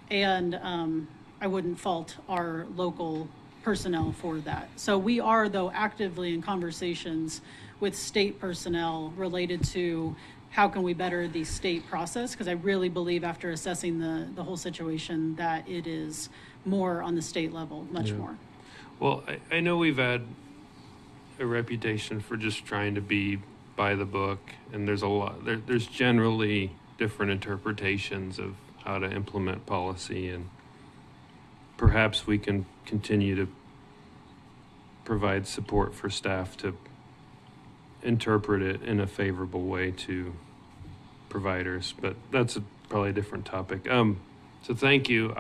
and I wouldn't fault our local personnel for that. So we are, though, actively in conversations with state personnel related to how can we better the state process, because I really believe after assessing the whole situation that it is more on the state level, much more. Well, I know we've had a reputation for just trying to be by the book, and there's a lot, there's generally different interpretations of how to implement policy, and perhaps we can continue to provide support for staff to interpret it in a favorable way to providers, but that's probably a different topic. So thank you.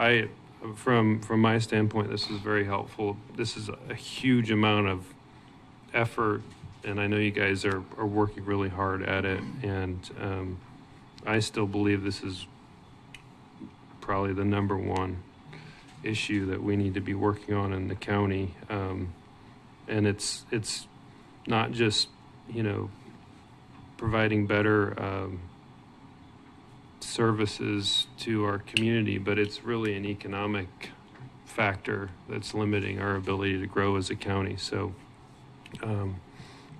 From my standpoint, this is very helpful. This is a huge amount of effort, and I know you guys are working really hard at it, and I still believe this is probably the number one issue that we need to be working on in the county. And it's not just, providing better services to our community, but it's really an economic factor that's limiting our ability to grow as a county. So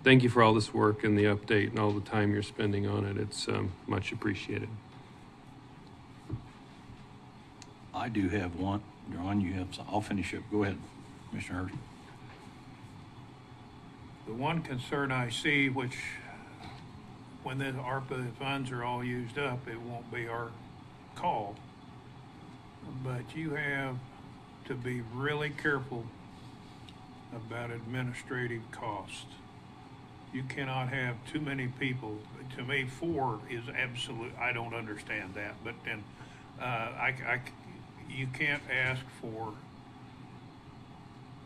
thank you for all this work and the update and all the time you're spending on it. It's much appreciated. I do have one. Ron, you have some. I'll finish up. Go ahead, Commissioner Hurst. The one concern I see, which when the ARPA funds are all used up, it won't be our call. But you have to be really careful about administrative costs. You cannot have too many people. To me, 4 is absolute. I don't understand that, but then you can't ask for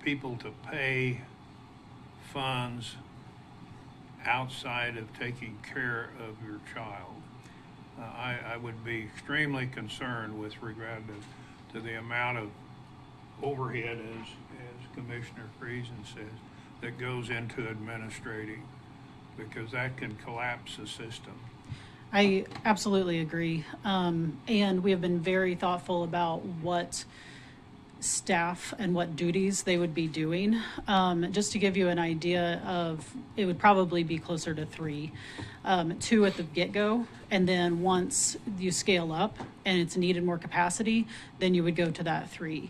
people to pay funds outside of taking care of your child. I would be extremely concerned with regard to the amount of overhead, as Commissioner Friesen says, that goes into administrating, because that can collapse the system. I absolutely agree. And we have been very thoughtful about what staff and what duties they would be doing. Just to give you an idea of, it would probably be closer to 3, 2 at the get-go. And then once you scale up and it's needed more capacity, then you would go to that 3.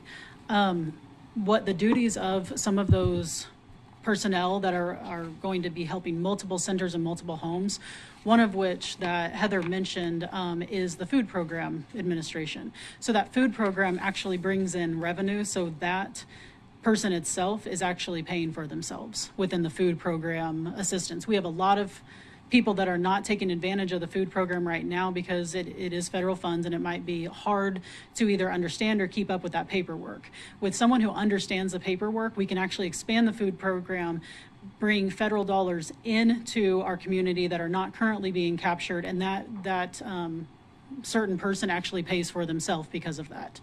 What the duties of some of those personnel that are going to be helping multiple centers and multiple homes, one of which that Heather mentioned is the food program administration. So that food program actually brings in revenue, so that person itself is actually paying for themselves within the food program assistance. We have a lot of people that are not taking advantage of the food program right now because it is federal funds, and it might be hard to either understand or keep up with that paperwork. With someone who understands the paperwork, we can actually expand the food program, bring federal dollars into our community that are not currently being captured, and that certain person actually pays for themselves because of that.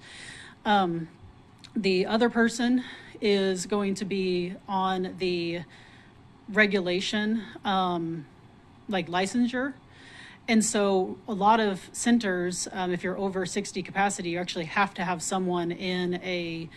The other person is going to be on the regulation, like licensure. And so a lot of centers, if you're over 60 capacity, you actually have to have someone in a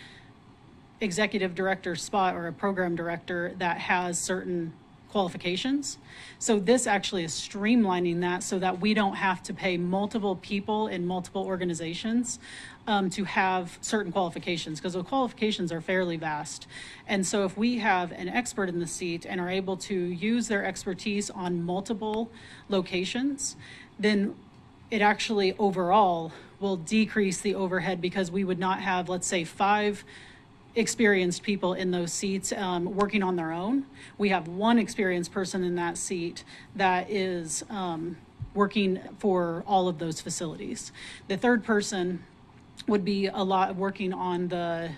executive director spot or a program director that has certain qualifications. So this actually is streamlining that so that we don't have to pay multiple people in multiple organizations to have certain qualifications, because those qualifications are fairly vast. And so if we have an expert in the seat and are able to use their expertise on multiple locations, then it actually overall will decrease the overhead, because we would not have, let's say, 5 experienced people in those seats working on their own. We have 1 experienced person in that seat that is working for all of those facilities. The third person would be a lot working on the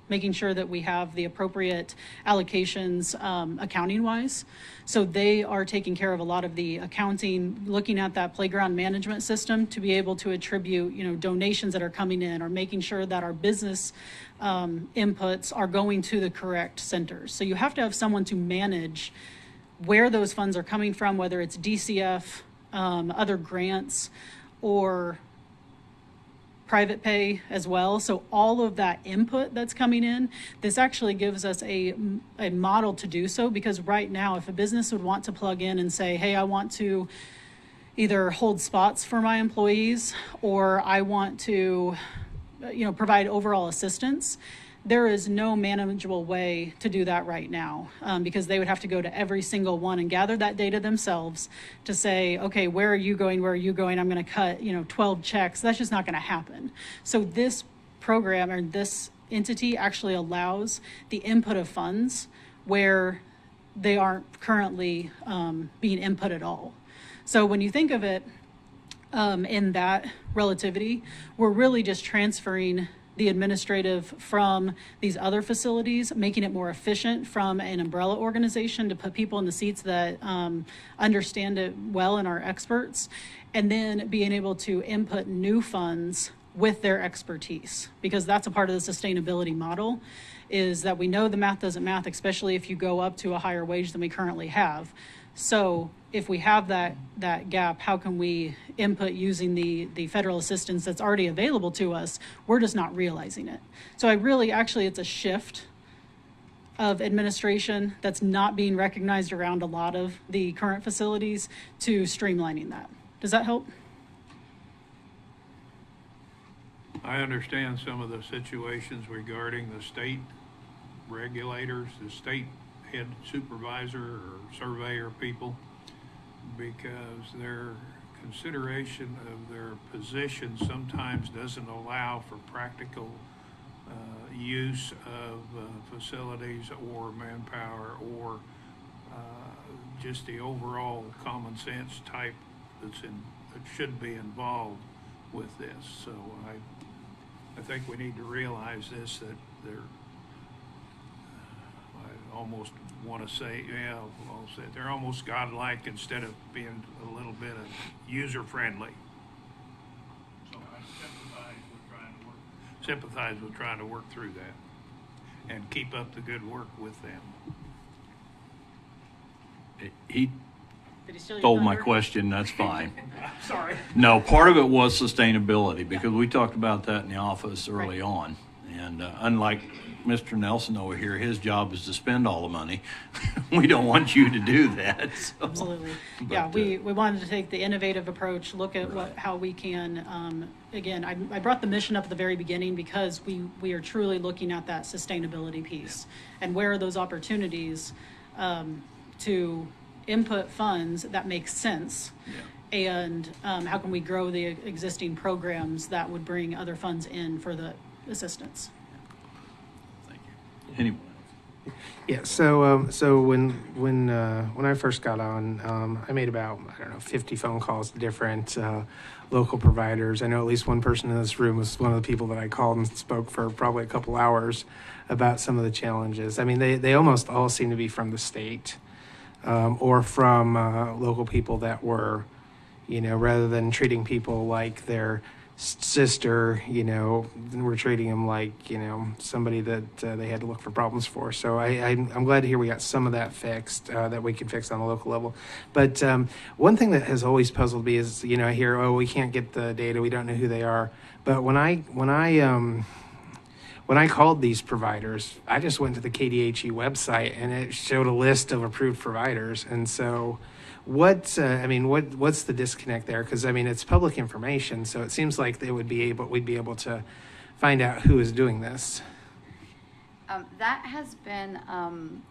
making sure that we have the appropriate allocations accounting wise. So they are taking care of a lot of the accounting, looking at that playground management system to be able to attribute, you know, donations that are coming in, or making sure that our business inputs are going to the correct centers. So you have to have someone to manage where those funds are coming from, whether it's DCF, other grants, or private pay as well. So all of that input that's coming in, this actually gives us a model to do so, because right now, if a business would want to plug in and say, hey, I want to either hold spots for my employees, or I want to, you know, provide overall assistance, there is no manageable way to do that right now, because they would have to go to every single one and gather that data themselves to say, okay, where are you going? Where are you going? I'm going to cut, you know, 12 checks. That's just not going to happen. So this program, or this entity, actually allows the input of funds where they aren't currently being input at all. So when you think of it in that relativity, we're really just transferring the administrative from these other facilities, making it more efficient from an umbrella organization to put people in the seats that understand it well and are experts, and then being able to input new funds with their expertise, because that's a part of the sustainability model, is that we know the math doesn't math, especially if you go up to a higher wage than we currently have. So if we have that gap, how can we input using the federal assistance that's already available to us? We're just not realizing it. So actually, it's a shift of administration that's not being recognized around a lot of the current facilities to streamlining that. Does that help? I understand some of the situations regarding the state regulators, the state head supervisor or surveyor people, because their consideration of their position sometimes doesn't allow for practical use of facilities or manpower, or just the overall common sense type that should be involved with this. So I think we need to realize this, that I almost want to say, I'll say they're almost godlike instead of being a little bit of user-friendly. So I sympathize with trying to work through that and keep up the good work with them. He Did he steal your stole my thunder? question, that's fine. Sorry. No, part of it was sustainability, because we talked about that in the office early on. And unlike Mr. Nelson over here, his job is to spend all the money. We don't want you to do that. So. Absolutely. Yeah, we wanted to take the innovative approach, look at how we can, again, I brought the mission up at the very beginning because we are truly looking at that sustainability piece. And where are those opportunities to input funds that make sense? And how can we grow the existing programs that would bring other funds in for the assistance? Thank you. Anyway. Yeah. So when I first got on, I made about 50 phone calls to different local providers. I know at least one person in this room was one of the people that I called and spoke for probably a couple hours about some of the challenges. I mean, they almost all seem to be from the state or from local people that were, rather than treating people like their sister, we're treating them like, somebody that they had to look for problems for. So I'm glad to hear we got some of that fixed, that we can fix on a local level. But one thing that has always puzzled me is, I hear, we can't get the data, we don't know who they are. But when I called these providers, I just went to the KDHE website and it showed a list of approved providers. And so what's the disconnect there? Because it's public information, so it seems like we'd be able to find out who is doing this. That has been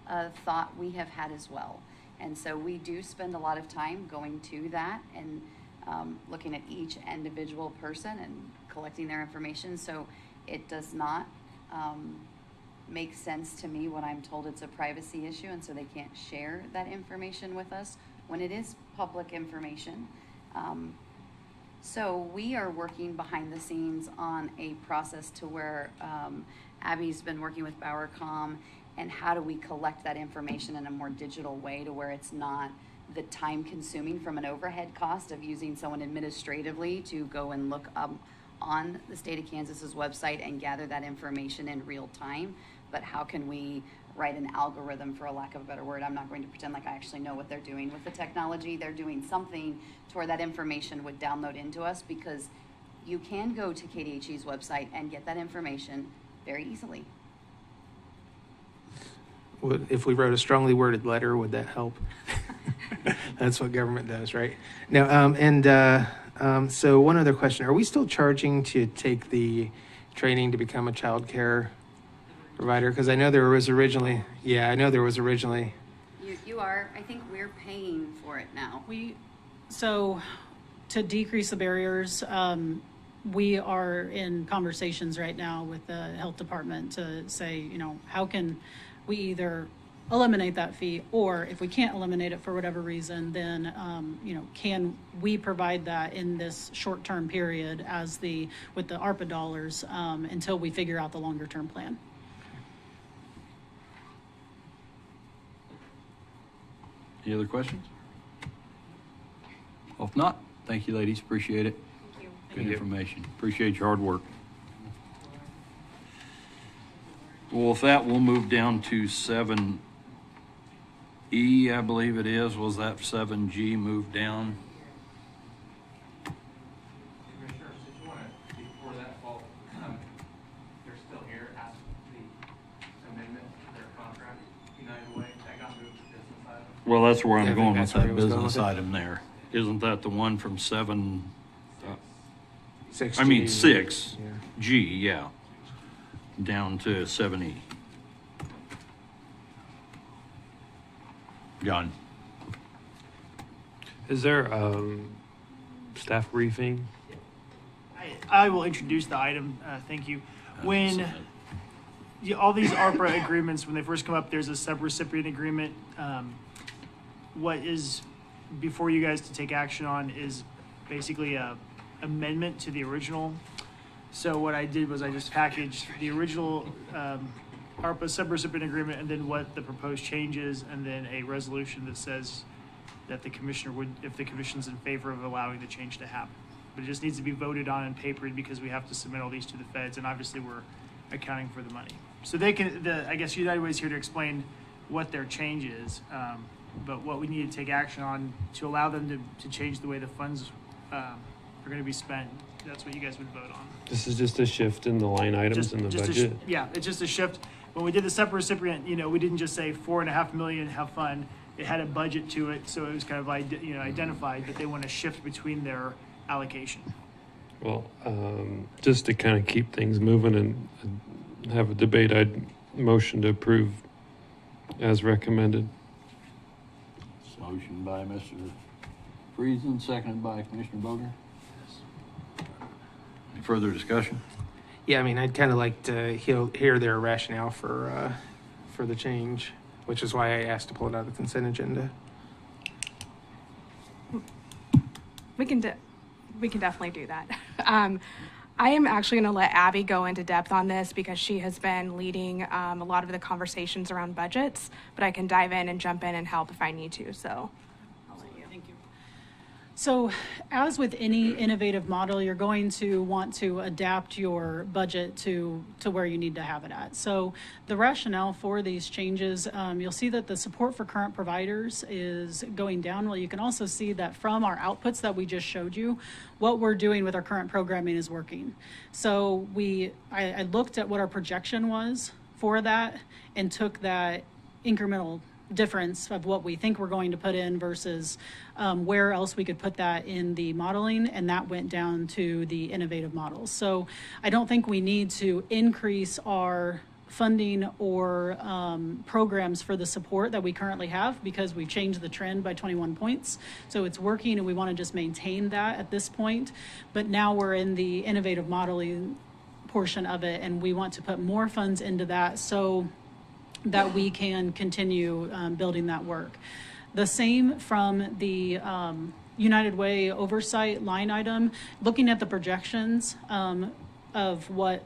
a thought we have had as well, and so we do spend a lot of time going to that and looking at each individual person and collecting their information. So it does not make sense to me when I'm told it's a privacy issue, and so they can't share that information with us when it is public information. So we are working behind the scenes on a process to where Abby's been working with Bowercom, and how do we collect that information in a more digital way to where it's not the time consuming from an overhead cost of using someone administratively to go and look up on the state of Kansas's website and gather that information in real time, but how can we write an algorithm, for a lack of a better word? I'm not going to pretend like I actually know what they're doing with the technology. They're doing something to where that information would download into us, because you can go to KDHE's website and get that information very easily. If we wrote a strongly worded letter, would that help? That's what government does, right? No, so one other question. Are we still charging to take the training to become a child care provider? Because I know there was originally, You are. I think we're paying for it now. So to decrease the barriers, we are in conversations right now with the health department to say, you know, how can we either eliminate that fee, or if we can't eliminate it for whatever reason, then, you know, can we provide that in this short-term period with the ARPA dollars until we figure out the longer-term plan? Any other questions? Well, if not, thank you, ladies. Appreciate it. Thank you. Good information. Appreciate your hard work. Well, with that, we'll move down to 7E, I believe it is. Was that 7G moved down? Commissioner, did you want to, before that, well, they're still here, ask the amendment to their contract, United Way, that got moved to business item? Well, that's where Yeah, I I'm think going with that's where that he was going business with it. item there. Isn't that the one from 7? 6G. I mean, 6G, Yeah. yeah, down to 7E. John? Is there staff briefing? I will introduce the item. Thank you. When all these ARPA agreements, when they first come up, there's a subrecipient agreement. What is before you guys to take action on is basically a amendment to the original. So what I did was I just packaged the original ARPA subrecipient agreement, and then what the proposed changes, and then a resolution that says that the commissioner would, if the commission's in favor of allowing the change to happen. But it just needs to be voted on and papered, because we have to submit all these to the feds, and obviously we're accounting for the money. So they can, I guess United Way is here to explain what their change is, but what we need to take action on to allow them to change the way the funds are going to be spent. That's what you guys would vote on. This is just a shift in the line items in the budget. Yeah, it's just a shift. When we did the subrecipient, you know, we didn't just say $4.5 million, have fun. It had a budget to it, so it was kind of identified that they want to shift between their allocation. Well, just to kind of keep things moving and have a debate, I'd motion to approve as recommended. Motion by Mr. Friesen, seconded by Commissioner Boger. Any further discussion? Yeah, I mean, I'd kind of like to hear their rationale for the change, which is why I asked to pull it out of the consent agenda. We can definitely do that. I am actually going to let Abby go into depth on this, because she has been leading a lot of the conversations around budgets, but I can dive in and jump in and help if I need to, so I'll let you. Thank you. So as with any innovative model, you're going to want to adapt your budget to where you need to have it at. So the rationale for these changes, you'll see that the support for current providers is going down. Well, you can also see that from our outputs that we just showed you, what we're doing with our current programming is working. So I looked at what our projection was for that and took that incremental difference of what we think we're going to put in versus where else we could put that in the modeling, and that went down to the innovative models. So I don't think we need to increase our funding or programs for the support that we currently have, because we've changed the trend by 21 points. So it's working, and we want to just maintain that at this point. But now we're in the innovative modeling portion of it, and we want to put more funds into that so that we can continue building that work. The same from the United Way oversight line item, looking at the projections of what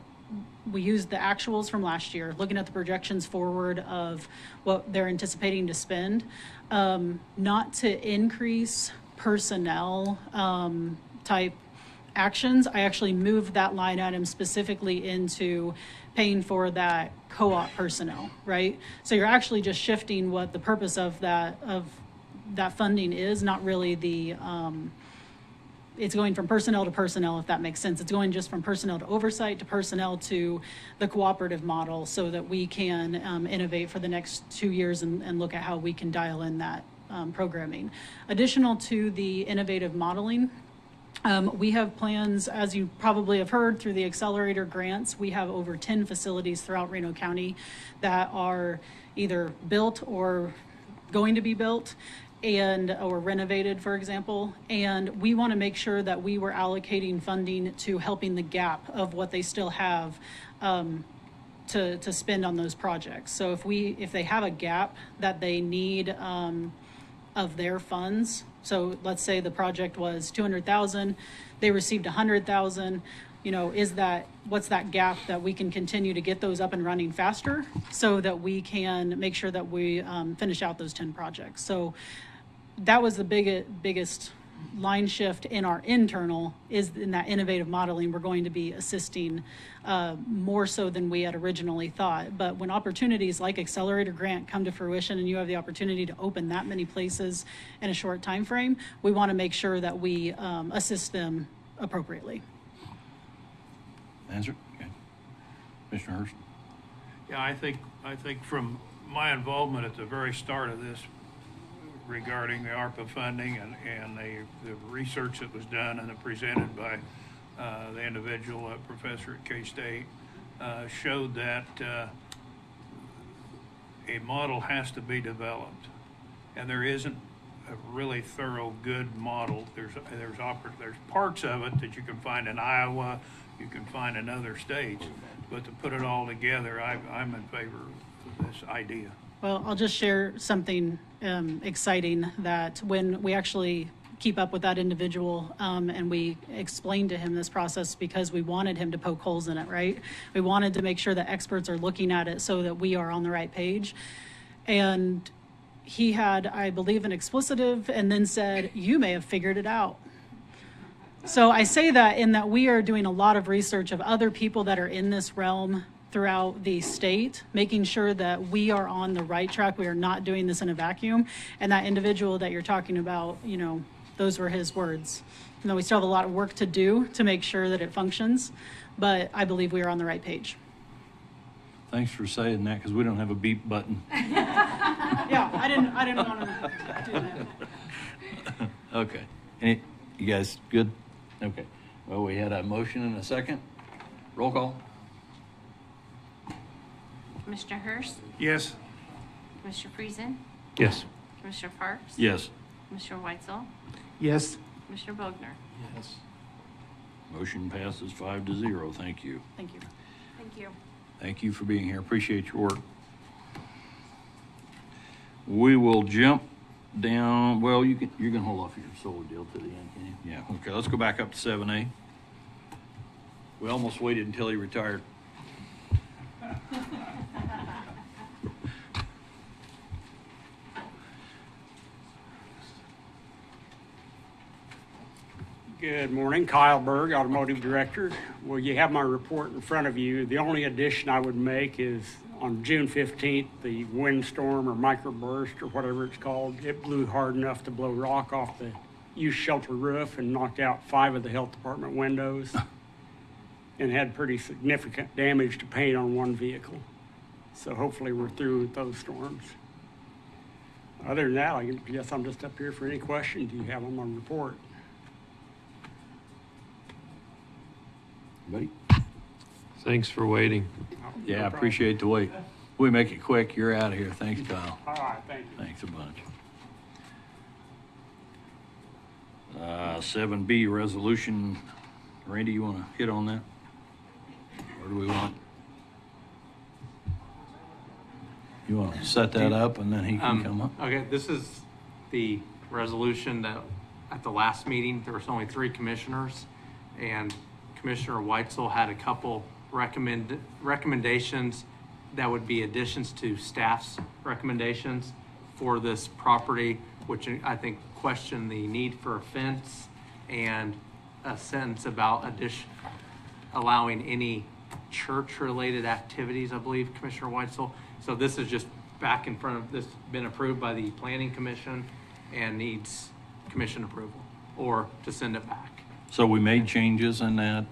we used the actuals from last year, looking at the projections forward of what they're anticipating to spend, not to increase personnel type actions. I actually moved that line item specifically into paying for that co-op personnel, right? So you're actually just shifting what the purpose of that funding is, not really the, it's going from personnel to personnel, if that makes sense. It's going just from personnel to oversight to personnel to the cooperative model so that we can innovate for the next 2 years and look at how we can dial in that programming. Additional to the innovative modeling, we have plans, as you probably have heard through the accelerator grants, we have over 10 facilities throughout Reno County that are either built or going to be built or renovated, for example. And we want to make sure that we were allocating funding to helping the gap of what they still have to spend on those projects. So if they have a gap that they need of their funds, so let's say the project was 200,000, they received 100,000, what's that gap that we can continue to get those up and running faster so that we can make sure that we finish out those 10 projects. So that was the biggest line shift in our internal, is in that innovative modeling. We're going to be assisting more so than we had originally thought. But when opportunities like Accelerator Grant come to fruition and you have the opportunity to open that many places in a short time frame, we want to make sure that we assist them appropriately. Answer? Okay. Commissioner Hurst? Yeah, I think from my involvement at the very start of this regarding the ARPA funding and the research that was done and presented by the individual professor at K-State showed that a model has to be developed, and there isn't a really thorough, good model. There's parts of it that you can find in Iowa, you can find in other states, but to put it all together, I'm in favor of this idea. Well, I'll just share something exciting that when we actually keep up with that individual and we explained to him this process because we wanted him to poke holes in it, right? We wanted to make sure that experts are looking at it so that we are on the right page. And he had, I believe, an explicitive and then said, "You may have figured it out." So I say that in that we are doing a lot of research of other people that are in this realm throughout the state, making sure that we are on the right track. We are not doing this in a vacuum. And that individual that you're talking about, those were his words. We still have a lot of work to do to make sure that it functions, but I believe we are on the right page. Thanks for saying that, because we don't have a beep button. Yeah, I didn't want to do that. Okay. You guys good? Okay. Well, we had a motion and a second. Roll call. Commissioner Hurst? Yes. Commissioner Friesen? Yes. Commissioner Parks? Yes. Commissioner Weitzel? Yes. Commissioner Bogner? Yes. Motion passes 5-0. Thank you. Thank you. Thank you. Thank you for being here. Appreciate your work. We will jump down. Well, you can hold off your solo deal to the end, can you? Yeah. Okay. Let's go back up to 7A. We almost waited until he retired. Good morning, Kyle Berg, Automotive Director. Well, you have my report in front of you. The only addition I would make is on June 15th, the windstorm or microburst or whatever it's called, it blew hard enough to blow rock off the youth shelter roof and knocked out 5 of the health department windows and had pretty significant damage to paint on one vehicle. So hopefully we're through with those storms. Other than that, I guess I'm just up here for any questions you have on my report. Buddy? Thanks for waiting. Yeah, I appreciate the wait. We make it quick. You're out of here. Thanks, Kyle. All right, thank you. Thanks a bunch. 7B resolution. Randy, you want to hit on that? Or do we want? You want to set that up and then he can come up? Okay, this is the resolution that at the last meeting, there was only 3 commissioners, and Commissioner Weitzel had a couple recommendations that would be additions to staff's recommendations for this property, which I think question the need for a fence and a sentence about allowing any church-related activities, I believe, Commissioner Weitzel. So this is just back in front of this, been approved by the Planning Commission and needs commission approval or to send it back. So we made changes in that?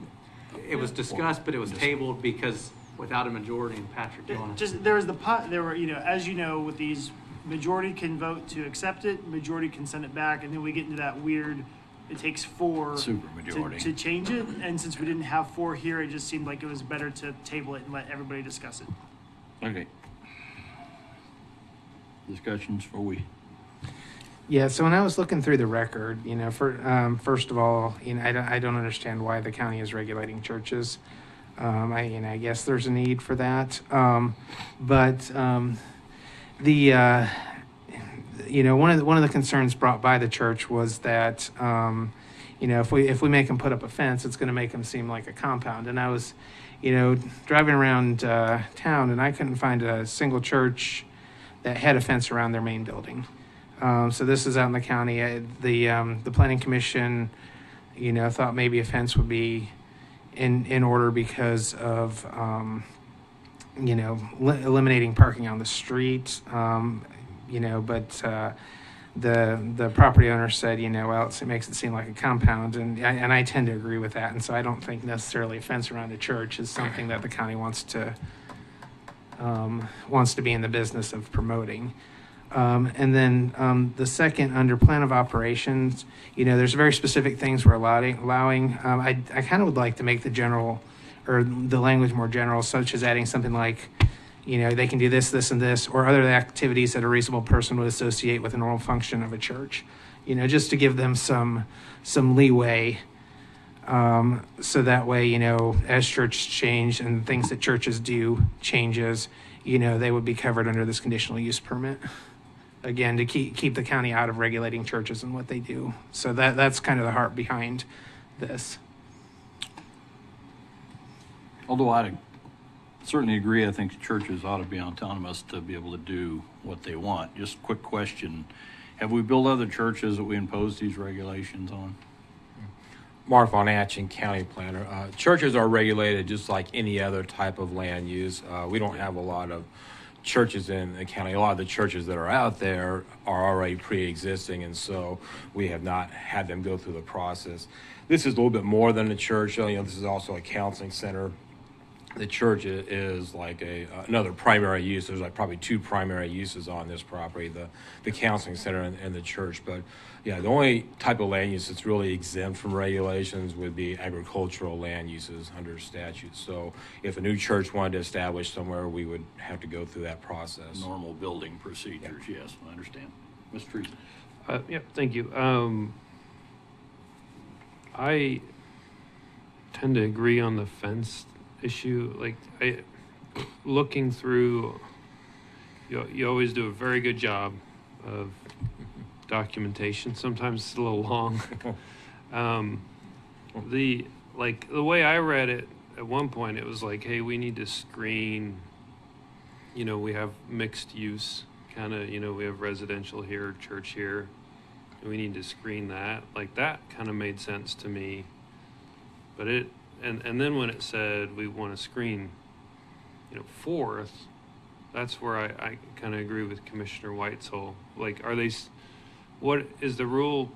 It was discussed, but it was tabled because without a majority. And Patrick, you want to? Just there were, you know, as you know, with these, majority can vote to accept it, majority can send it back, and then we get into that weird, it takes 4 Supermajority. to change it. And since we didn't have 4 here, it just seemed like it was better to table it and let everybody discuss it. Okay. Discussions for we. Yeah, so when I was looking through the record, you know, first of all, you know, I don't understand why the county is regulating churches. I guess there's a need for that. You know, one of the concerns brought by the church was that, you know, if we make them put up a fence, it's going to make them seem like a compound. And I was, you know, driving around town, and I couldn't find a single church that had a fence around their main building. So this is out in the county. The Planning Commission, you know, thought maybe a fence would be in order because of, you know, eliminating parking on the street. You know, but the property owner said, you know, well, it makes it seem like a compound, and I tend to agree with that. And so I don't think necessarily a fence around a church is something that the county wants to be in the business of promoting. And then the second, under plan of operations, you know, there's very specific things we're allowing. I kind of would like to make the language more general, such as adding something like, you know, they can do this, this, and this, or other activities that a reasonable person would associate with a normal function of a church. You know, just to give them some leeway, so that way, you know, as church change and things that churches do changes, you know, they would be covered under this conditional use permit. Again, to keep the county out of regulating churches and what they do. So that's kind of the heart behind this. Although I certainly agree, I think churches ought to be autonomous to be able to do what they want. Just a quick question. Have we built other churches that we impose these regulations on? Mark Von Atchen, County Planner. Churches are regulated just like any other type of land use. We don't have a lot of churches in the county. A lot of the churches that are out there are already pre-existing, and so we have not had them go through the process. This is a little bit more than a church. You know, this is also a counseling center. The church is like another primary use. There's like probably 2 primary uses on this property, the counseling center and the church. But yeah, the only type of land use that's really exempt from regulations would be agricultural land uses under statute. So if a new church wanted to establish somewhere, we would have to go through that process. Normal building procedures, yes, I understand. Mr. Treason. Yeah, thank you. I tend to agree on the fence issue. Like, looking through, you always do a very good job of documentation. Sometimes it's a little long. The way I read it at one point, it was like, hey, we need to screen, you know, we have mixed use kind of, you know, we have residential here, church here, and we need to screen that. Like, that kind of made sense to me. But and then when it said we want to screen, you know, 4th, that's where I kind of agree with Commissioner Weitzel. Like, what is the rule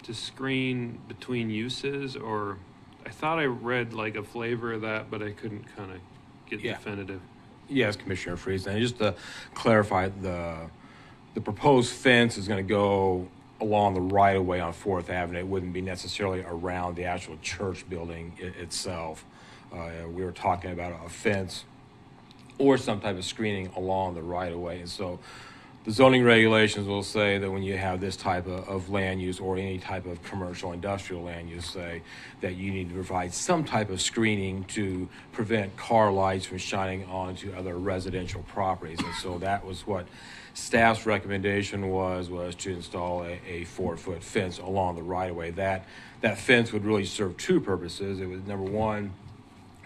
to screen between uses? Or I thought I read like a flavor of that, but I couldn't kind of get definitive. Yes, Commissioner Friesen. And just to clarify, the proposed fence is going to go along the right-of-way on 4th Avenue. It wouldn't be necessarily around the actual church building itself. We were talking about a fence or some type of screening along the right-of-way. And so the zoning regulations will say that when you have this type of land use or any type of commercial industrial land use, say that you need to provide some type of screening to prevent car lights from shining onto other residential properties. And so that was what staff's recommendation was to install a 4-foot fence along the right-of-way. That fence would really serve 2 purposes. It was, number one,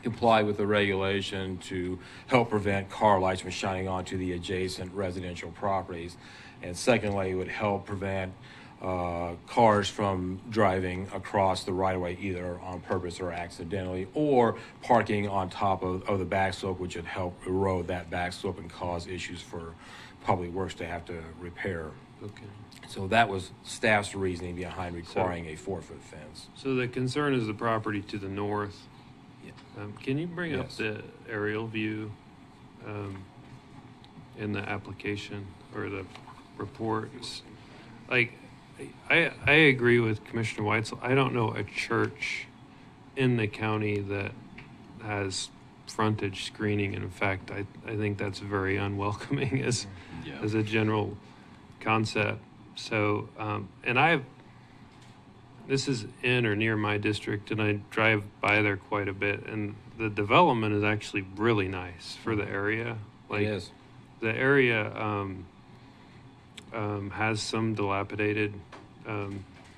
comply with the regulation to help prevent car lights from shining onto the adjacent residential properties. And secondly, it would help prevent cars from driving across the right-of-way either on purpose or accidentally, or parking on top of the back slope, which would help erode that back slope and cause issues for public works to have to repair. Okay. So that was staff's reasoning behind requiring a 4-foot fence. So the concern is the property to the north. Yeah. Can you bring up Yes. the aerial view in the application or the reports? Like, I agree with Commissioner Weitzel. I don't know a church in the county that has frontage screening. And in fact, I think that's very unwelcoming as a general concept. So, and this is in or near my district, and I drive by there quite a bit, and the development is actually really nice for the area. Like, It is. the area has some dilapidated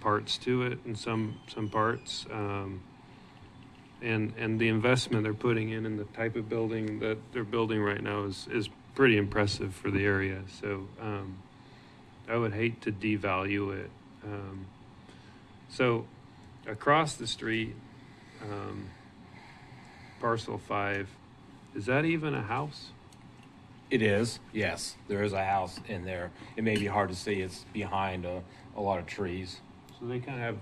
parts to it, and some parts, and the investment they're putting in the type of building that they're building right now is pretty impressive for the area. So I would hate to devalue it. So across the street, parcel 5, is that even a house? It is, yes. There is a house in there. It may be hard to see. It's behind a lot of trees. So they kind of have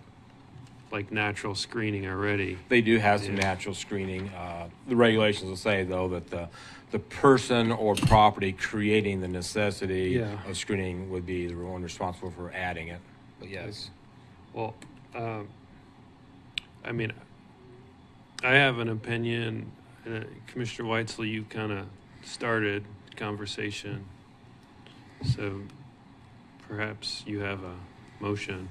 like natural screening already. They do have some natural screening. The regulations will say, though, that the person or property creating the necessity of screening would be the one responsible for adding it. But yes. Well, I mean, I have an opinion. Commissioner Weitzel, you kind of started conversation, so perhaps you have a motion.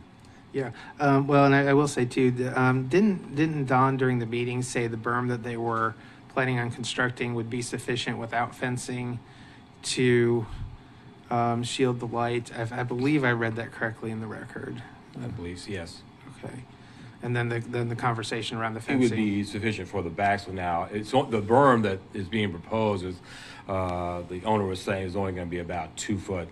Yeah. Well, and I will say too, didn't Don during the meeting say the berm that they were planning on constructing would be sufficient without fencing to shield the light? I believe I read that correctly in the record. I believe, yes. Okay. And then the conversation around the It fencing. would be sufficient for the backstop. Now, it's the berm that is being proposed is the owner was saying is only going to be about 2 foot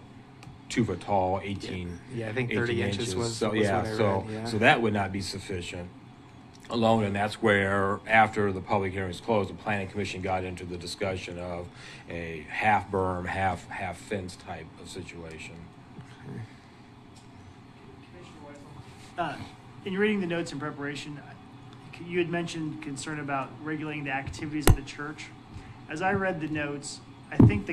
tall, 18. Yeah, I think 30 inches was. So was yeah, what I so read, yeah. so that would not be sufficient alone, and that's where after the public hearing was closed, the planning commission got into the discussion of a half berm, half fence type of situation. In reading the notes in preparation, you had mentioned concern about regulating the activities of the church. As I read the notes, I think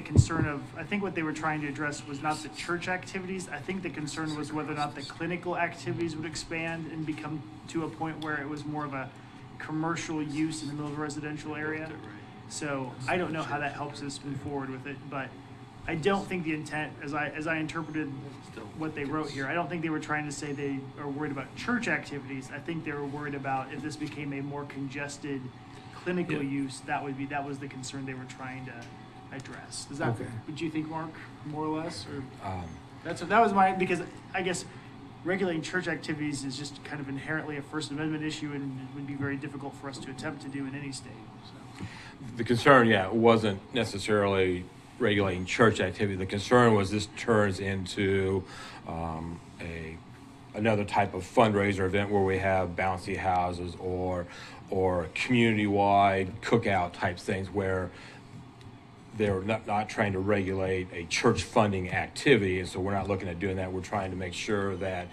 what they were trying to address was not the church activities. I think the concern was whether or not the clinical activities would expand and become to a point where it was more of a commercial use in the middle of a residential area. So I don't know how that helps us move forward with it, but I don't think the intent, as I interpreted what they wrote here, I don't think they were trying to say they are worried about church activities. I think they were worried about if this became a more congested clinical use, that was the concern they were trying to address. Is that Okay. what you think, Mark, more or less? Or that was my, because I guess regulating church activities is just kind of inherently a First Amendment issue, and it would be very difficult for us to attempt to do in any state. So. The concern, wasn't necessarily regulating church activity. The concern was this turns into another type of fundraiser event where we have bouncy houses or community-wide cookout type things where they're not trying to regulate a church funding activity, and so we're not looking at doing that. We're trying to make sure that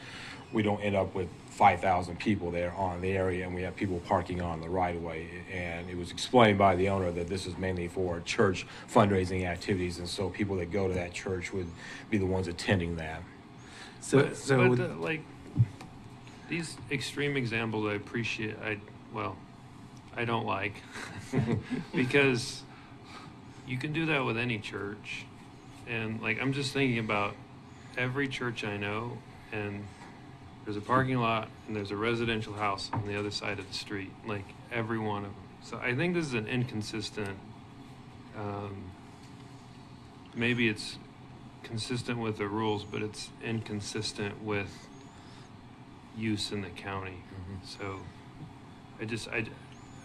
we don't end up with 5,000 people there on the area, and we have people parking on the right-of-way. And it was explained by the owner that this is mainly for church fundraising activities, and so people that go to that church would be the ones attending that. But like these extreme examples, I appreciate. I don't like because you can do that with any church, and like I'm just thinking about every church I know, and there's a parking lot and there's a residential house on the other side of the street, like every one of them. So I think this is an inconsistent, maybe it's consistent with the rules, but it's inconsistent with use in the county. So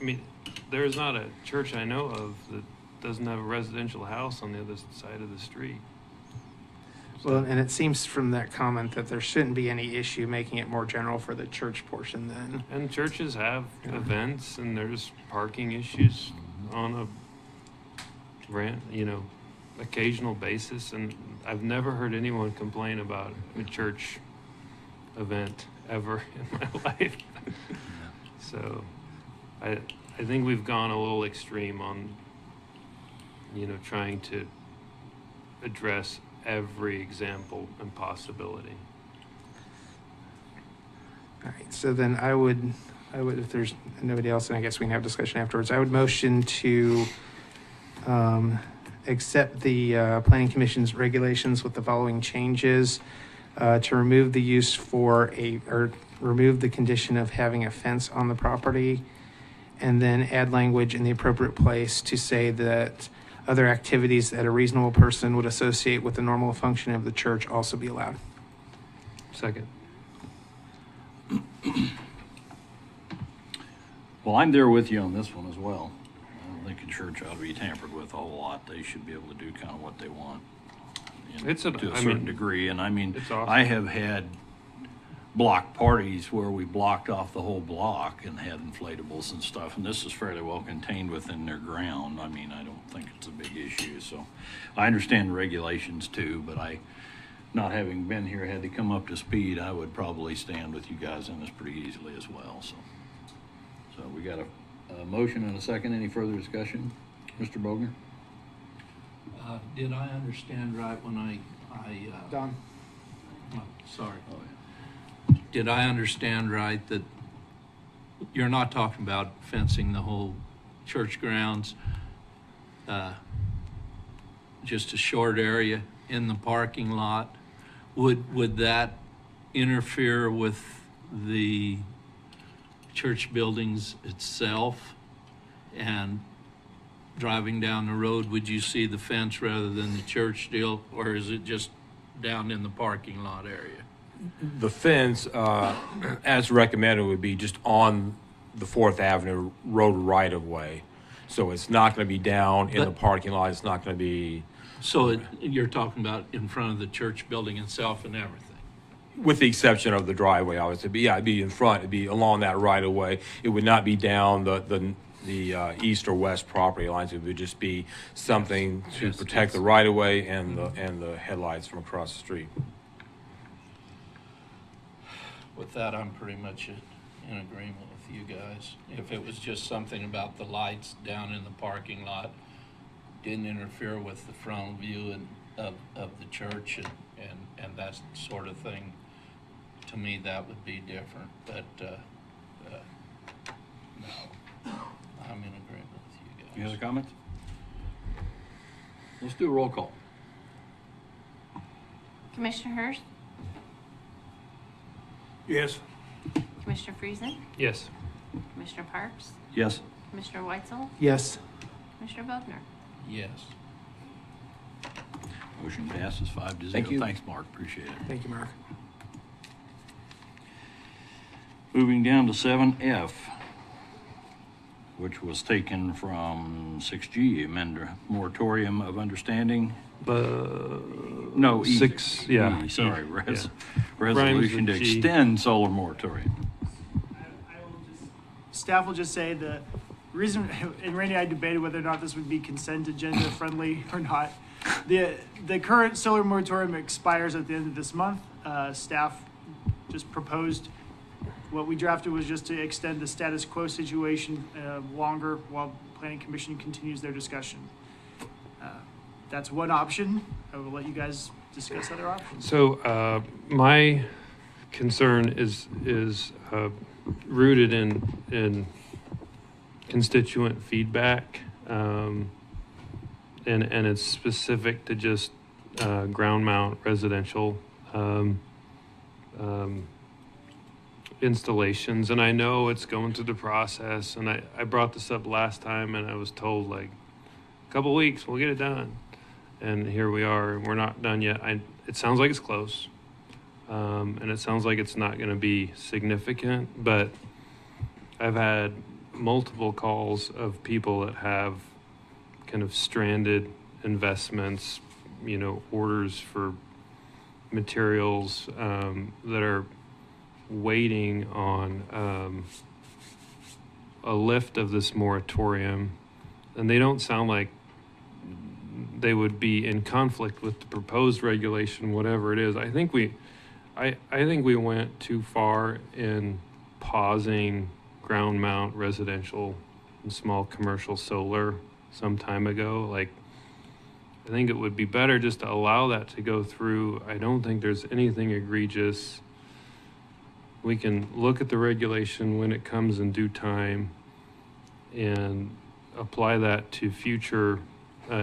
I mean, there's not a church I know of that doesn't have a residential house on the other side of the street. Well, and it seems from that comment that there shouldn't be any issue making it more general for the church portion then. And churches have events, and there's parking issues on occasional basis. And I've never heard anyone complain about a church event ever in my life. So I think we've gone a little extreme on, trying to address every example and possibility. All right, so then I would, if there's nobody else, and I guess we can have discussion afterwards, I would motion to accept the Planning Commission's regulations with the following changes, to remove the use or remove the condition of having a fence on the property, and then add language in the appropriate place to say that other activities that a reasonable person would associate with the normal function of the church also be allowed. Second. Well, I'm there with you on this one as well. I don't think a church ought to be tampered with a whole lot. They should be able to do kind of what they want to a certain degree. And I mean, it's awesome. I have had block parties where we blocked off the whole block and had inflatables and stuff, and this is fairly well contained within their ground. I mean, I don't think it's a big issue. So I understand the regulations too, but not having been here, had to come up to speed, I would probably stand with you guys on this pretty easily as well. So we got a motion and a second. Any further discussion? Mr. Bogner? Did I understand right when I Don? oh, sorry. Oh, yeah. Did I understand right that you're not talking about fencing the whole church grounds, just a short area in the parking lot? Would that interfere with the church buildings itself? And driving down the road, would you see the fence rather than the church deal, or is it just down in the parking lot area? The fence, as recommended, would be just on the 4th Avenue road right-of-way. So it's not going to be down in the parking lot. It's not going to be... So you're talking about in front of the church building itself and everything? With the exception of the driveway, obviously. But yeah, it'd be in front. It'd be along that right-of-way. It would not be down the east or west property lines. It would just be something to protect the right-of-way and the headlights from across the street. With that, I'm pretty much in agreement with you guys. If it was just something about the lights down in the parking lot, didn't interfere with the front view of the church and that sort of thing, to me, that would be different. But no, I'm in agreement with you guys. Any other comments? Let's do a roll call. Commissioner Hurst, Yes. Commissioner Friesen, Yes. Commissioner Parks, Yes. Commissioner Weitzel, Yes. Commissioner Bogner. Yes. Motion passes 5-0. Thank you. Thanks, Mark. Appreciate it. Thank you, Mark. Moving down to 7F, which was taken from 6G, amend moratorium of understanding. No, E. 6, yeah. E, sorry, Yeah. resolution to Rhymes with G. extend solar moratorium. Staff will just say the reason, and Randy and I debated whether or not this would be consent agenda friendly or not. The current solar moratorium expires at the end of this month. Staff just proposed, what we drafted was just to extend the status quo situation longer while Planning Commission continues their discussion. That's one option. I will let you guys discuss other options. So my concern is rooted in constituent feedback, and it's specific to just ground mount residential installations. And I know it's going through the process, and I brought this up last time, and I was told, like, a couple weeks we'll get it done, and here we are, and we're not done yet. It sounds like it's close, and it sounds like it's not going to be significant, but I've had multiple calls of people that have kind of stranded investments, orders for materials that are waiting on a lift of this moratorium, and they don't sound like they would be in conflict with the proposed regulation, whatever it is. I think we went too far in pausing ground mount residential and small commercial solar some time ago. Like, I think it would be better just to allow that to go through. I don't think there's anything egregious. We can look at the regulation when it comes in due time and apply that to future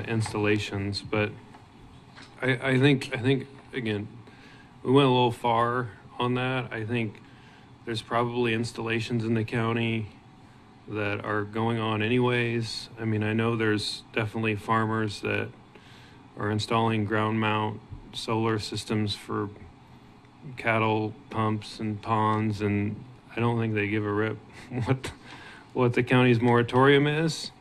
installations. But I think again, we went a little far on that. I think there's probably installations in the county that are going on anyways. I mean, I know there's definitely farmers that are installing ground mount solar systems for cattle pumps and ponds, and I don't think they give a rip what the county's moratorium is.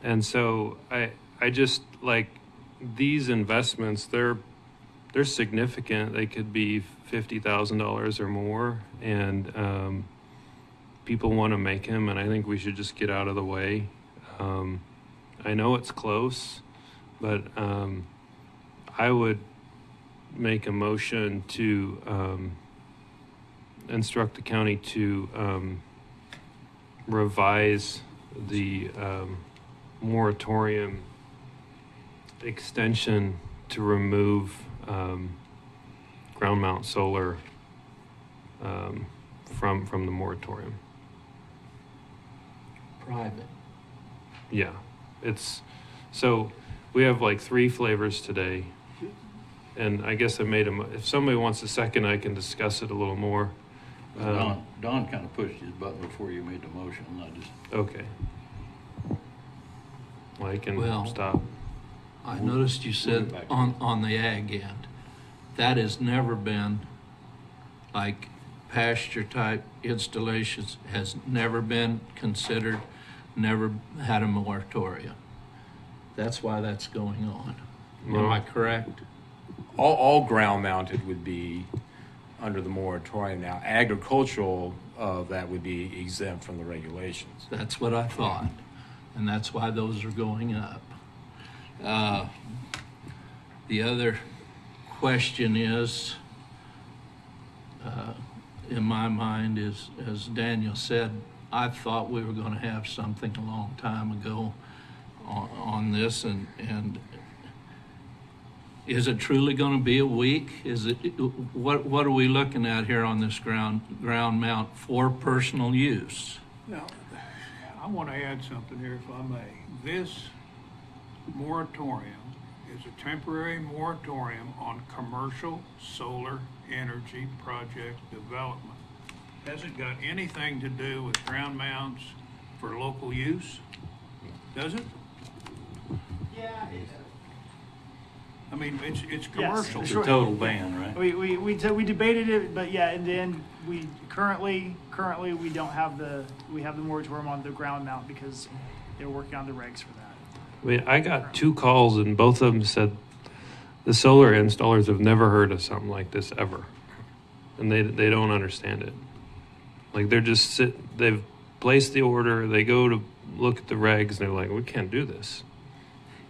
And so I just like these investments, they're significant. They could be $50,000 or more, and people want to make them, and I think we should just get out of the way. I know it's close, but I would make a motion to instruct the county to revise the moratorium extension to remove ground mount solar from the moratorium. Private. Yeah, so we have like 3 flavors today, and I guess I made them. If somebody wants a second, I can discuss it a little more. Don kind of pushed his button before you made the motion. Okay. Well, I can stop. I noticed you said on the ag end, that has never been, like pasture type installations has never been considered, never had a moratorium. That's why that's going on. Am I correct? All ground mounted would be under the moratorium now. Agricultural, that would be exempt from the regulations. That's what I thought, and that's why those are going up. The other question is, in my mind, is, as Daniel said, I thought we were going to have something a long time ago on this, and is it truly going to be a week? Is it what are we looking at here on this ground mount for personal use? Now, I want to add something here, if I may. This moratorium is a temporary moratorium on commercial solar energy project development. Hasn't got anything to do with ground mounts for local use, does it? Yeah. I mean, it's commercial. It's a total ban, right? We debated it, but yeah, in the end, we currently we don't have the moratorium on the ground mount because they're working on the regs for that. I mean, I got 2 calls, and both of them said the solar installers have never heard of something like this ever, and they don't understand it. Like they've placed the order, they go to look at the regs, and they're like, we can't do this.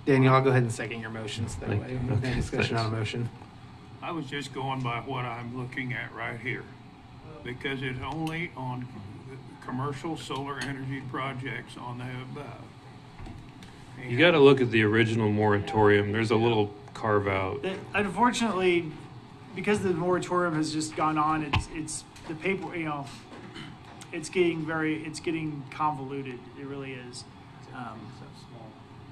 Daniel, I'll go ahead and second your motions that way. Okay, Any discussion on a motion? I was just going by what I'm looking at right here, because it's only on commercial solar energy projects on the above. You got to look at the original moratorium. There's a little carve out. Unfortunately, because the moratorium has just gone on, it's the paper, it's getting convoluted. It really is.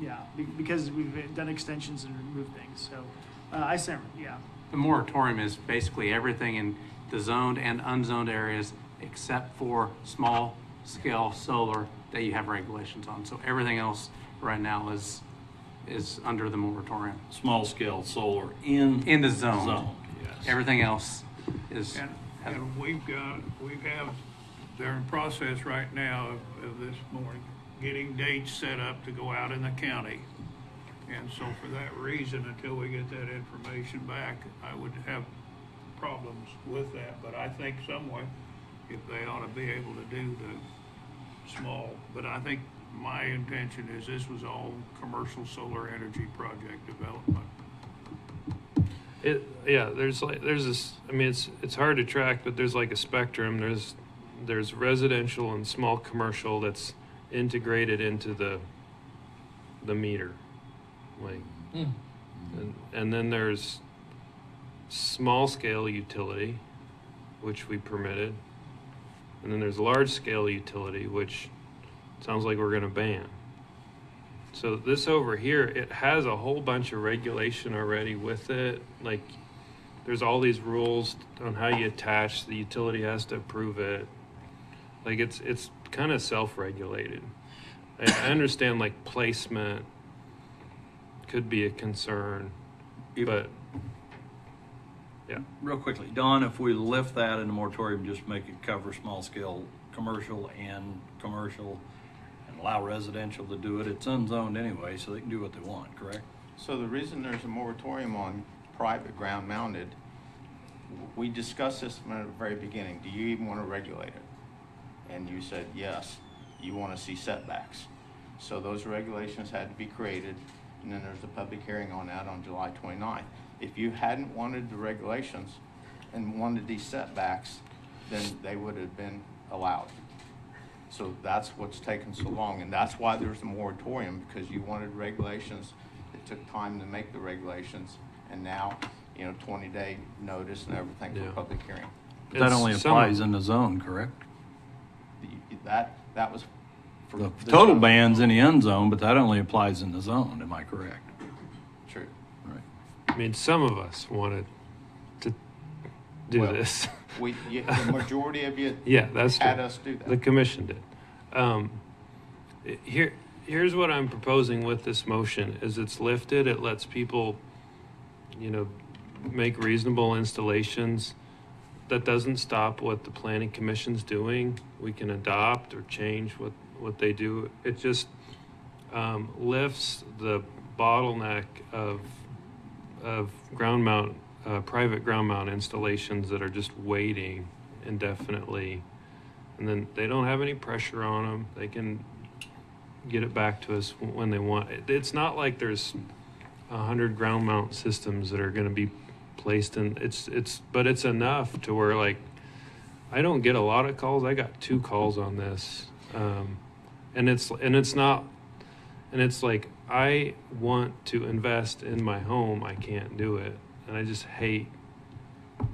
Yeah, because we've done extensions and removed things. So The moratorium is basically everything in the zoned and unzoned areas except for small scale solar that you have regulations on. So everything else right now is under the moratorium. Small scale solar in the zone. Yes. Everything else is. And we have they're in process right now of this morning, getting dates set up to go out in the county. And so for that reason, until we get that information back, I would have problems with that. But I think some way, if they ought to be able to do the small, but I think my intention is this was all commercial solar energy project development. There's this, I mean, it's hard to track, but there's like a spectrum. There's residential and small commercial that's integrated into the meter, like, and then there's small scale utility, which we permitted, and then there's large scale utility, which sounds like we're going to ban. So this over here, it has a whole bunch of regulation already with it. Like, there's all these rules on how you attach. The utility has to approve it. Like, it's kind of self-regulated. I understand, like, placement could be a concern, but yeah. Real quickly, Don, if we lift that in the moratorium, just make it cover small scale commercial, and allow residential to do it, it's unzoned anyway, so they can do what they want, correct? So the reason there's a moratorium on private ground mounted, we discussed this from the very beginning. Do you even want to regulate it? And you said yes, you want to see setbacks. So those regulations had to be created, and then there's a public hearing on that on July 29th. If you hadn't wanted the regulations and wanted these setbacks, then they would have been allowed. So that's what's taken so long, and that's why there's a moratorium, because you wanted regulations. It took time to make the regulations, and now, 20-day notice and everything for public hearing. But that only applies in the zone, correct? That was for the total ban's in the end zone, but that only applies in the zone. Am I correct? True. Right. I mean, some of us wanted to do this. The majority of you that's had true. us do that. The commission did. Here's what I'm proposing with this motion: is it's lifted. It lets people, make reasonable installations. That doesn't stop what the planning commission's doing. We can adopt or change what they do. It just lifts the bottleneck of ground mount, private ground mount installations that are just waiting indefinitely, and then they don't have any pressure on them. They can get it back to us when they want. It's not like there's 100 ground mount systems that are going to be placed in. But it's enough to where, like, I don't get a lot of calls. I got 2 calls on this, and it's like, I want to invest in my home. I can't do it, and I just hate.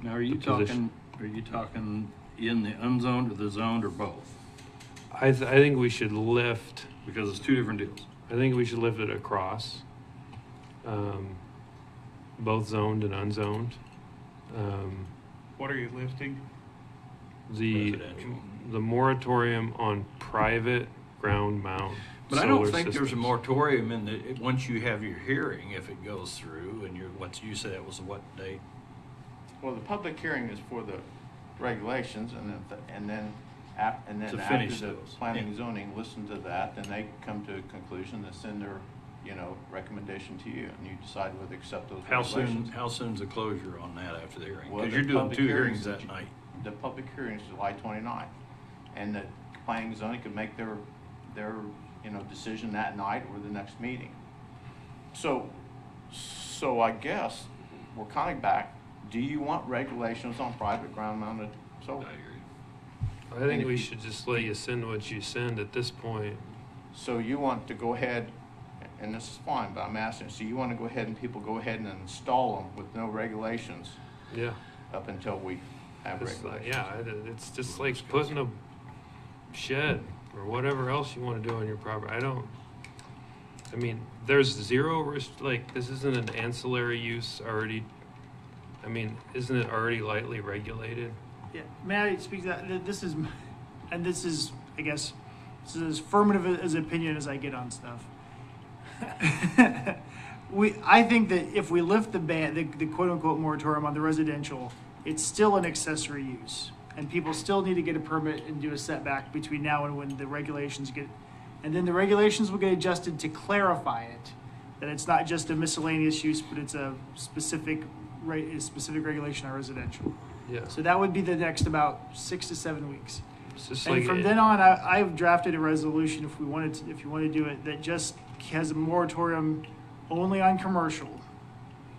Now, are you talking in the unzoned or the zoned or both? I think we should lift, because it's 2 different deals. I think we should lift it across, both zoned and unzoned. What are you lifting? The moratorium on private ground mount. But I don't think there's a moratorium in the, once you have your hearing, if it goes through, and you said it was what date? Well, the public hearing is for the regulations, and then after the planning and zoning listen to that, then they come to a conclusion, they send their recommendation to you, and you decide whether to accept those regulations. How soon's the closure on that after the hearing? Well, Because you're doing 2 hearings that night. The public hearing is July 29th, and the planning and zoning can make their decision that night or the next meeting. So I guess we're kind of back. Do you want regulations on private ground mounted solar? I think we should just let you send what you send at this point. So you want to go ahead, and this is fine, but I'm asking, so you want to go ahead and people go ahead and install them with no regulations? Yeah. Up until we have regulations? It's just like putting a shed or whatever else you want to do on your property. I mean, there's zero this isn't an ancillary use already. I mean, isn't it already lightly regulated? Yeah, may I speak to that? This is, I guess, this is as affirmative as opinion as I get on stuff. I think that if we lift the ban, the quote unquote moratorium on the residential, it's still an accessory use. And people still need to get a permit and do a setback between now and when the regulations get, and then the regulations will get adjusted to clarify it, that it's not just a miscellaneous use, but it's a specific regulation on residential. Yeah. So that would be the next about 6 to 7 weeks. It's just And like from then on, I've drafted a resolution if you want to do it, that just has a moratorium only on commercial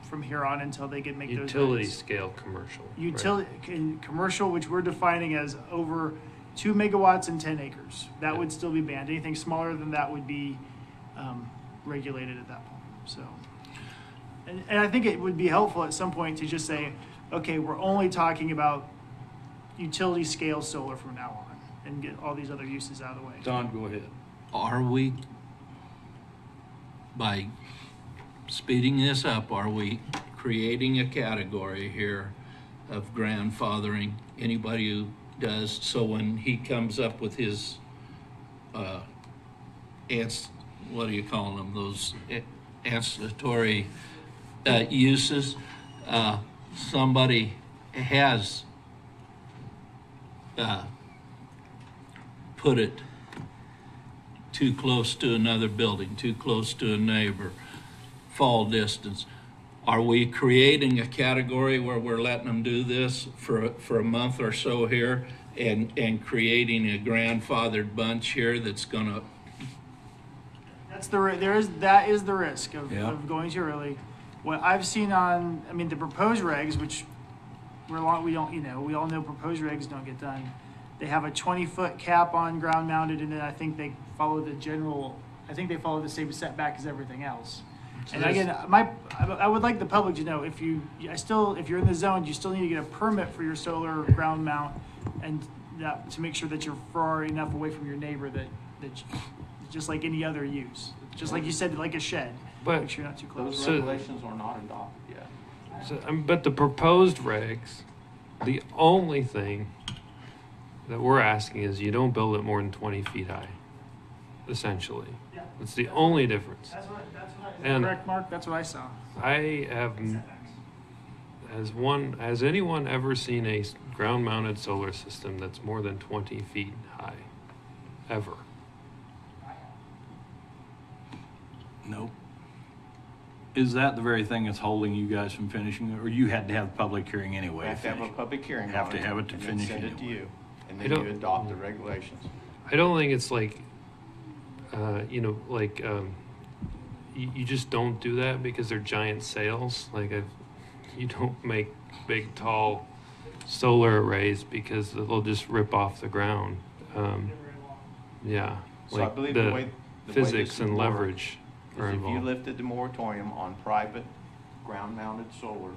from here on until they can make those. utility scale commercial. Utility, commercial, which we're defining as over 2 megawatts and 10 acres. That would still be banned. Anything smaller than that would be regulated at that point. So, and I think it would be helpful at some point to just say, okay, we're only talking about utility scale solar from now on, and get all these other uses out of the way. Don, go ahead. Are we, by speeding this up, are we creating a category here of grandfathering anybody who does, so when he comes up with his what do you call them, those ancillary uses, somebody has put it too close to another building, too close to a neighbor, fall distance. Are we creating a category where we're letting them do this for a month or so here and creating a grandfathered bunch here that's gonna? That is the risk of going too early. What I've seen on, I mean, the proposed regs, which we all know proposed regs don't get done. They have a 20-foot cap on ground mounted, and then I think they follow the same setback as everything else. And again, I would like the public to know, if you're in the zone, you still need to get a permit for your solar ground mount, and that, to make sure that you're far enough away from your neighbor that just like any other use, just like you said, like a shed. But make sure you're not too close. Those regulations are not adopted yet. So, but the proposed regs, the only thing that we're asking is you don't build it more than 20 feet high, essentially. Yeah. That's the only difference. That's what And correct, Mark? That's what I saw. I have, has anyone ever seen a ground-mounted solar system that's more than 20 feet high? Ever? Nope. Is that the very thing that's holding you guys from finishing it, or you had to have a public hearing anyway? You have to have a public hearing. Have to have it to and finish then send it to anyway. you, and then you adopt the regulations. I don't think it's like, you just don't do that because they're giant sails. You don't make big, tall solar arrays because they'll just rip off the ground. Yeah, So I believe the way physics this and would work leverage are is if you involved. lifted the moratorium on private ground-mounted solars,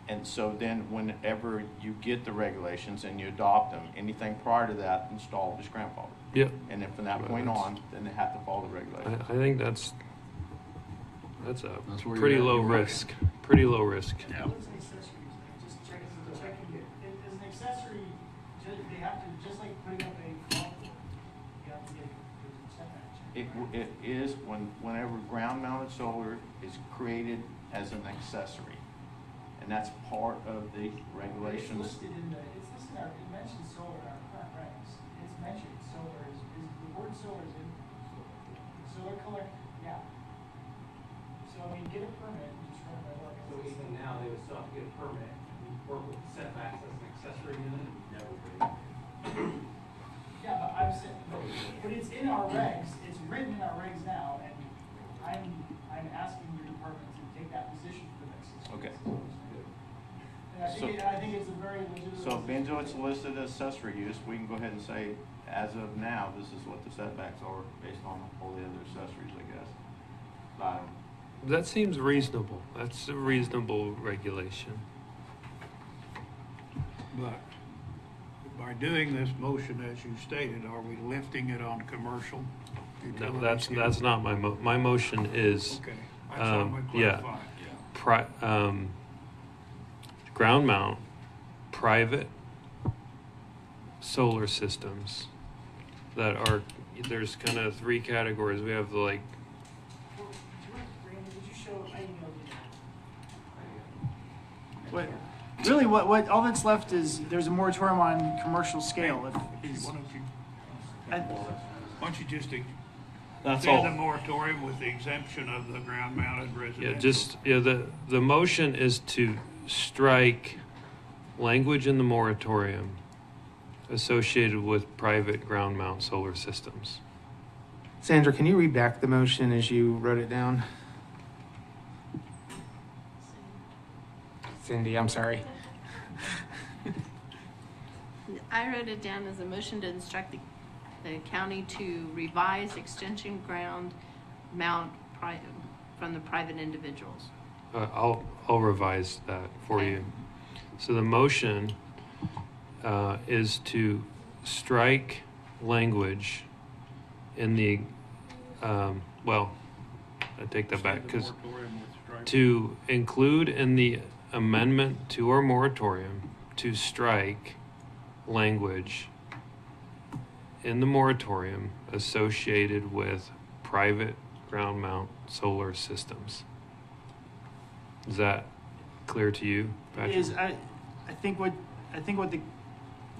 and so then whenever you get the regulations and you adopt them, anything prior to that installed is grandfathered. Yep. And then from that point on, then they have to follow the regulations. I think that's where pretty you're at. low You're right. risk. Pretty low risk. As an accessory, they have to, just like putting up a golf course, you have to get a setback check. It is whenever ground-mounted solar is created as an accessory, and that's part of the regulations. It's listed it mentions solar in our current regs. It's mentioned solar the word solar is in solar collector, yeah. So I mean, get a permit and just run it by work. So even now, they would still have to get a permit and work with setbacks as an accessory unit? Yeah, but I'm saying, but it's in our regs, it's written in our regs now, and I'm asking your department to take that position for the next 6 months. Okay. And I think it's a very legitimate. So benzo, it's listed as accessory use, we can go ahead and say, as of now, this is what the setbacks are based on all the other accessories, I guess. That seems reasonable. That's a reasonable regulation. But by doing this motion, as you stated, are we lifting it on commercial? No, utilities? that's not my motion is. Okay, I just want to clarify. Ground mount, private solar systems that are, there's kind of 3 categories. We have Randy, did you show, I emailed you. What? Really, what all that's left is there's a moratorium on commercial scale. Why don't you just That's extend all. the moratorium with the exemption of the ground-mounted residential? The motion is to strike language in the moratorium associated with private ground mount solar systems. Sandra, can you read back the motion as you wrote it down? Cindy, I'm sorry. I wrote it down as a motion to instruct the county to revise extension ground mount from the private individuals. I'll revise that for you. So the motion is to strike language in the well, I take that back, because to include in the amendment to our moratorium to strike language in the moratorium associated with private ground mount solar systems. Is that clear to you, Patrick? It is. I think what the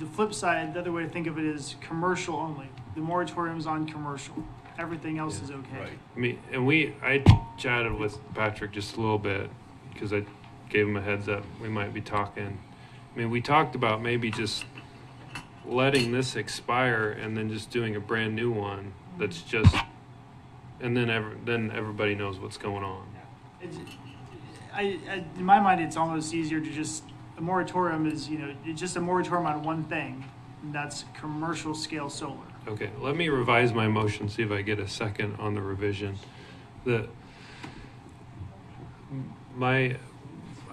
flip side, the other way to think of it is commercial only. The moratorium's on commercial. Everything else is okay. Right. I mean, and I chatted with Patrick just a little bit because I gave him a heads up we might be talking. I mean, we talked about maybe just letting this expire and then just doing a brand new one that's just, and then everybody knows what's going on. In my mind, it's almost easier to just, a moratorium is, it's just a moratorium on one thing, and that's commercial scale solar. Okay, let me revise my motion, see if I get a second on the revision. I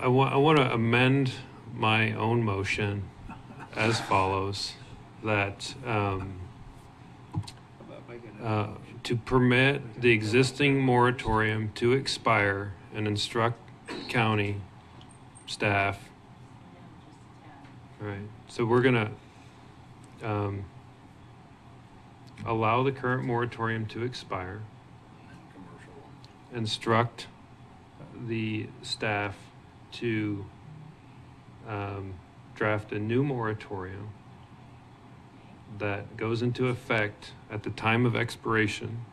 want to amend my own motion as follows, that to permit the existing moratorium to expire and instruct county staff. All right, so we're going to allow the current moratorium to expire, instruct the staff to draft a new moratorium that goes into effect at the time of expiration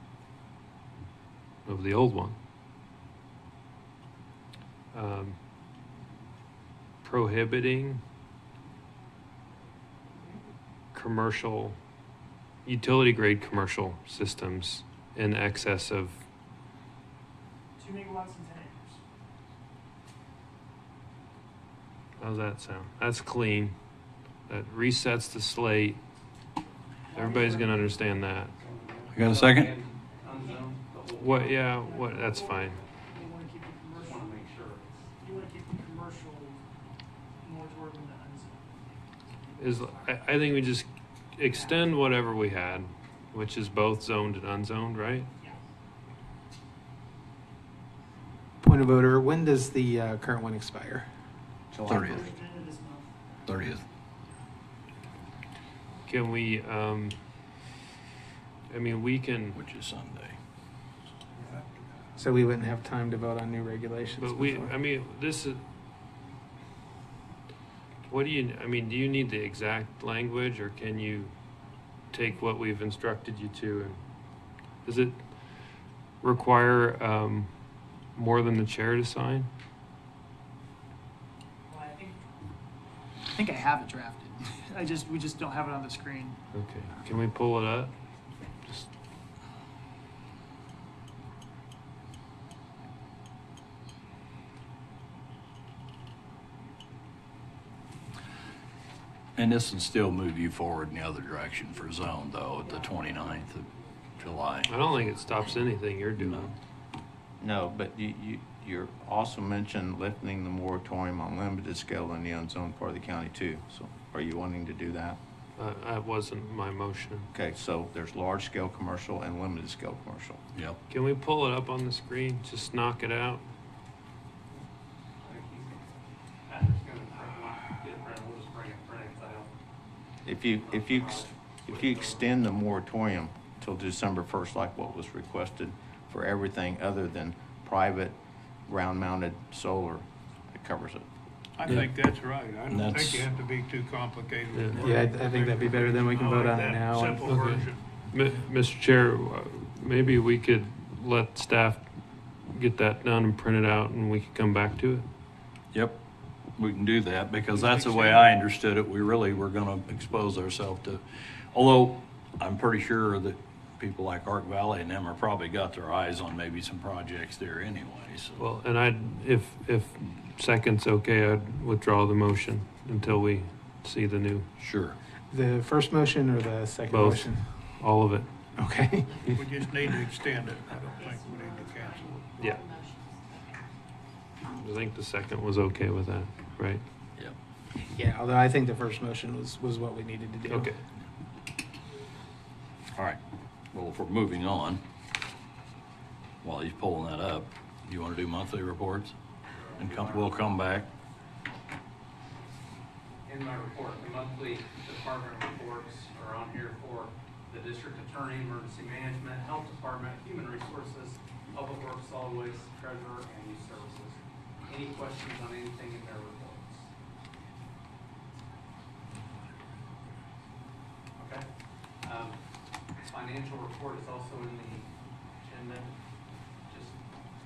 of the old one, prohibiting commercial, utility grade commercial systems in excess of 2 megawatts and 10 acres. How's that sound? That's clean. That resets the slate. Everybody's gonna understand that. You got a second? What? Yeah. What? That's fine. You want to keep the commercial. You want to keep the commercial moratorium in the unzoned. I think we just extend whatever we had, which is both zoned and unzoned, right? Point of order, when does the current one expire? July 30th. 30th. Can we, we can. Which is Sunday. So we wouldn't have time to vote on new regulations But before. this is, do you need the exact language, or can you take what we've instructed you to? And does it require more than the chair to sign? Well, I think I have it drafted. We just don't have it on the screen. Okay, can we pull it up? Just. And this would still move you forward in the other direction for zone, though, at the 29th of July. I don't think it stops anything you're doing. No, but you're also mentioned lifting the moratorium on limited scale in the unzoned part of the county too. So are you wanting to do that? That wasn't my motion. Okay, so there's large scale commercial and limited scale commercial. Yep. Can we pull it up on the screen? Just knock it out. If you extend the moratorium till December 1st, like what was requested for everything other than private ground mounted solar, it covers it. I think that's right. I don't think That's- you have to be too complicated. with Yeah, I words. think that'd be better than we can I vote like on it that now. Simple Okay. version. Mr. Chair, maybe we could let staff get that done and print it out and we could come back to it. Yep, we can do that, because that's the way I understood it. We really were gonna expose ourselves to, although I'm pretty sure that people like Ark Valley and them are probably got their eyes on maybe some projects there anyway, so. Well, and if second's okay, I'd withdraw the motion until we see the new. Sure. The first motion or the second Both. motion? All of it. Okay. We just need to extend it. I don't think we need to cancel it. Yeah. I think the second was okay with that, right? Yep. Yeah, although I think the first motion was what we needed to do. Okay. All right, well, if we're moving on, while he's pulling that up, you wanna do monthly reports? And we'll come back. In my report, the monthly department reports are on here for the district attorney, emergency management, health department, human resources, public works, solid waste, treasurer, and youth services. Any questions on anything in their reports? Okay. Financial report is also in the agenda, just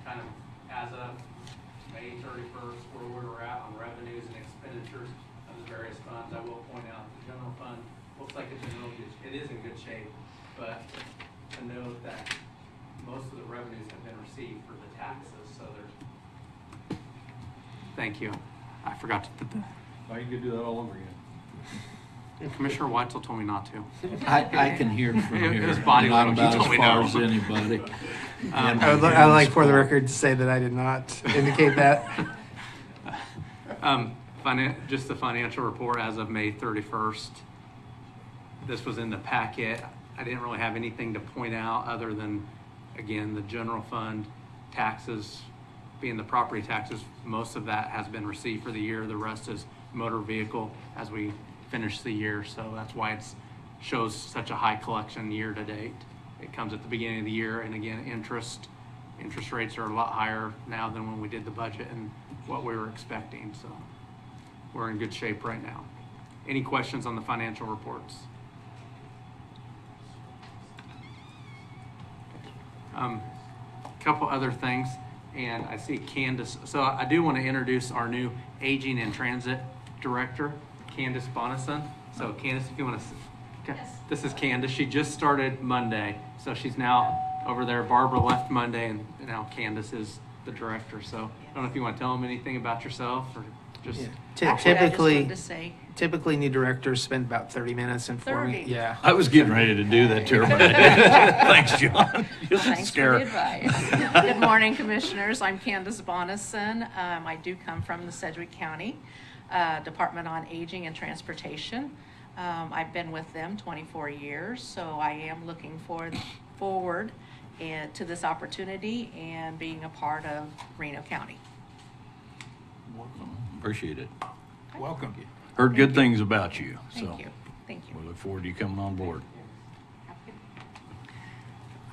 kind of as of May 31st, where we were at on revenues and expenditures of the various funds. I will point out the general fund looks like it's in really good, it is in good shape, but to note that most of the revenues have been received for the taxes, so there's. Thank you. I forgot to put the. Oh, you could do that all over again. Commissioner Weitzel told me not to. I can hear from here. His body Not language, about he told me as far no. as anybody. I would like for the record to say that I did not indicate that. Just the financial report as of May 31st. This was in the packet. I didn't really have anything to point out other than, again, the general fund taxes, being the property taxes, most of that has been received for the year. The rest is motor vehicle as we finish the year. So that's why it shows such a high collection year to date. It comes at the beginning of the year, and again, interest rates are a lot higher now than when we did the budget and what we were expecting. So we're in good shape right now. Any questions on the financial reports? Couple other things, and I see Candace. So I do want to introduce our new Aging and Transit Director, Candace Bonison. So Candace, if you want to, yes. This is Candace. She just started Monday, so she's now over there. Barbara left Monday, and now Candace is the director. So I don't know if you want to tell them anything about yourself or just. Yeah. Typically, new directors spend about 30 minutes informing. Yeah. I was getting ready to do that to her, but I didn't. Thanks, John. Thanks for the advice. Good morning, Commissioners. I'm Candace Bonison. I do come from the Sedgwick County Department on Aging and Transportation. I've been with them 24 years, so I am looking forward to this opportunity and being a part of Reno County. Appreciate it. Welcome. Heard good things about you, so. Thank you. Thank you. We look forward to you coming on board.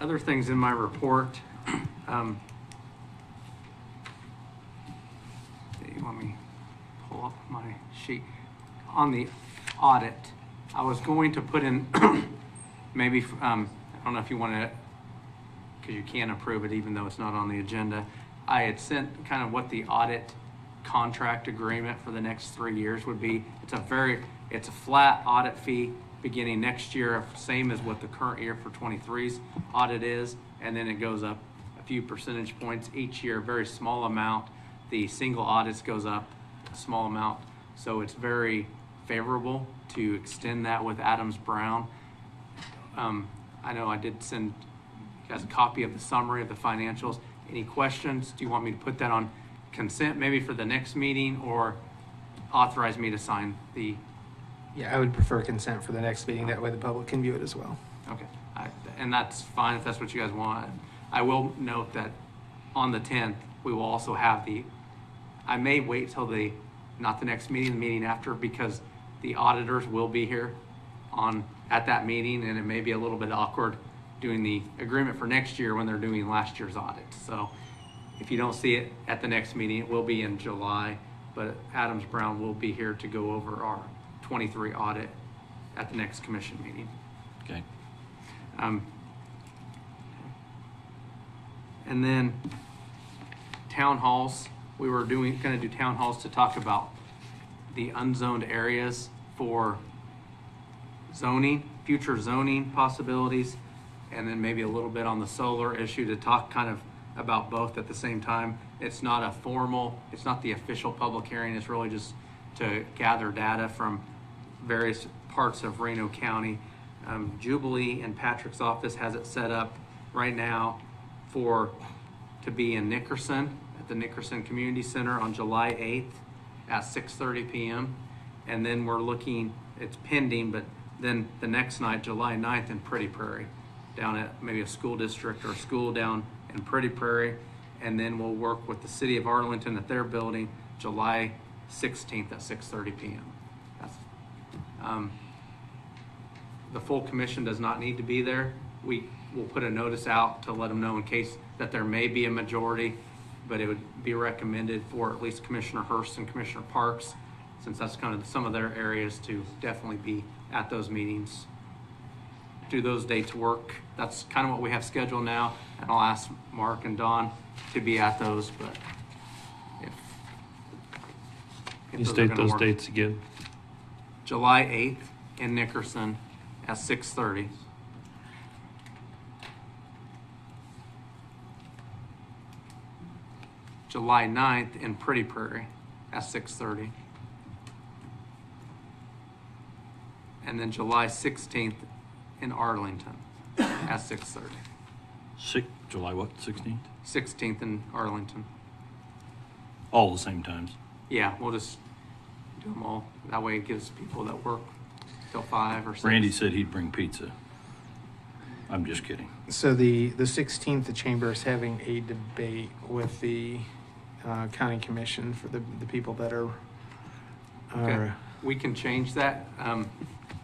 Other things in my report. You want me to pull up my sheet? On the audit, I was going to put in maybe, I don't know if you want to, because you can't approve it even though it's not on the agenda. I had sent kind of what the audit contract agreement for the next 3 years would be. It's a flat audit fee beginning next year, same as what the current year for 23's audit is, and then it goes up a few percentage points each year, very small amount. The single audits goes up a small amount, so it's very favorable to extend that with Adams Brown. I know I did send you guys a copy of the summary of the financials. Any questions? Do you want me to put that on consent maybe for the next meeting, or authorize me to sign the? Yeah, I would prefer consent for the next meeting. That way the public can view it as well. Okay, and that's fine if that's what you guys want. I will note that on the 10th, we will also have I may wait till not the next meeting, the meeting after, because the auditors will be here at that meeting, and it may be a little bit awkward doing the agreement for next year when they're doing last year's audit. So if you don't see it at the next meeting, it will be in July, but Adams Brown will be here to go over our 23 audit at the next commission meeting. Okay. And then town halls, we were going to do town halls to talk about the unzoned areas for zoning, future zoning possibilities, and then maybe a little bit on the solar issue to talk kind of about both at the same time. It's not a formal, it's not the official public hearing, it's really just to gather data from various parts of Reno County. Jubilee and Patrick's office has it set up right now to be in Nickerson at the Nickerson Community Center on July 8th at 6:30 p.m. And then we're looking, it's pending, but then the next night, July 9th in Pretty Prairie, down at maybe a school district or school down in Pretty Prairie. And then we'll work with the city of Arlington at their building, July 16th at 6:30 p.m. That's, the full commission does not need to be there. We will put a notice out to let them know in case that there may be a majority, but it would be recommended for at least Commissioner Hurst and Commissioner Parks, since that's kind of some of their areas, to definitely be at those meetings. Do those dates work? That's kind of what we have scheduled now, and I'll ask Mark and Don to be at those, but if You those are state gonna those work. dates again. July 8th in Nickerson at 6:30. July 9th in Pretty Prairie at 6:30. And then July 16th in Arlington at 6:30. July what, 16th? 16th in Arlington. All the same times. Yeah, we'll just do them all. That way it gives people that work till 5 or 6. Randy said he'd bring pizza. I'm just kidding. So the 16th, the chamber is having a debate with the county commission for the people that are. Okay, we can change that.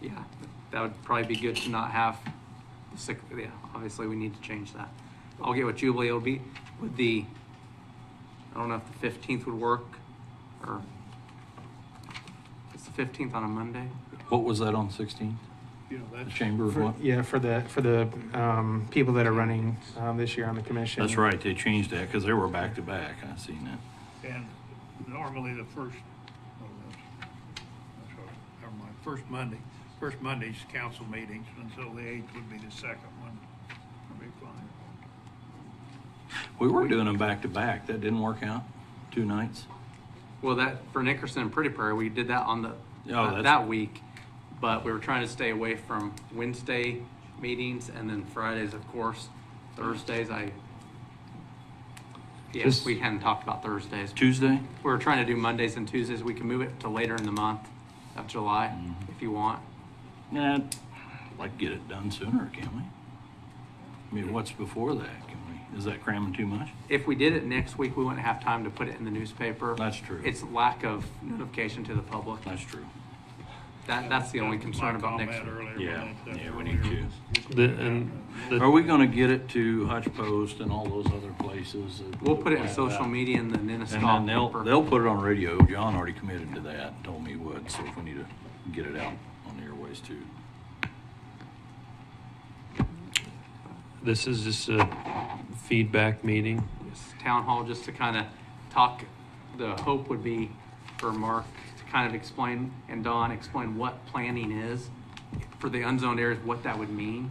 Yeah, that would probably be good to not have the 6th. Yeah, obviously we need to change that. I'll get with Jubilee. It'll be with the, I don't know if the 15th would work, or it's the 15th on a Monday. What was that on 16th? The chamber of what? Yeah, for the people that are running this year on the commission. That's right, they changed that because they were back to back. I seen that. And normally the first, never mind, first Monday's council meetings, and so the 8th would be the second one. That'd be fine. We were doing them back to back. That didn't work out. 2 nights. Well, that for Nickerson and Pretty Prairie, we did that on the that week, but we were trying to stay away from Wednesday meetings, and then Fridays, of course. Thursdays, we hadn't talked about Thursdays. Tuesday? We were trying to do Mondays and Tuesdays. We can move it to later in the month of July if you want. Yeah, I'd like to get it done sooner, can't we? I mean, what's before that? Can we? Is that cramming too much? If we did it next week, we wouldn't have time to put it in the newspaper. That's true. It's lack of notification to the public. That's true. That's the only concern about next week. Yeah, we need to. Are we going to get it to Hutch Post and all those other places? We'll put it in social media and the Nenaskaw And then paper. they'll put it on radio. John already committed to that and told me he would. So if we need to get it out on the airways too. This is just a feedback meeting. Yes, town hall, just to kind of talk. The hope would be for Mark to kind of explain, and Don explain what planning is for the unzoned areas, what that would mean.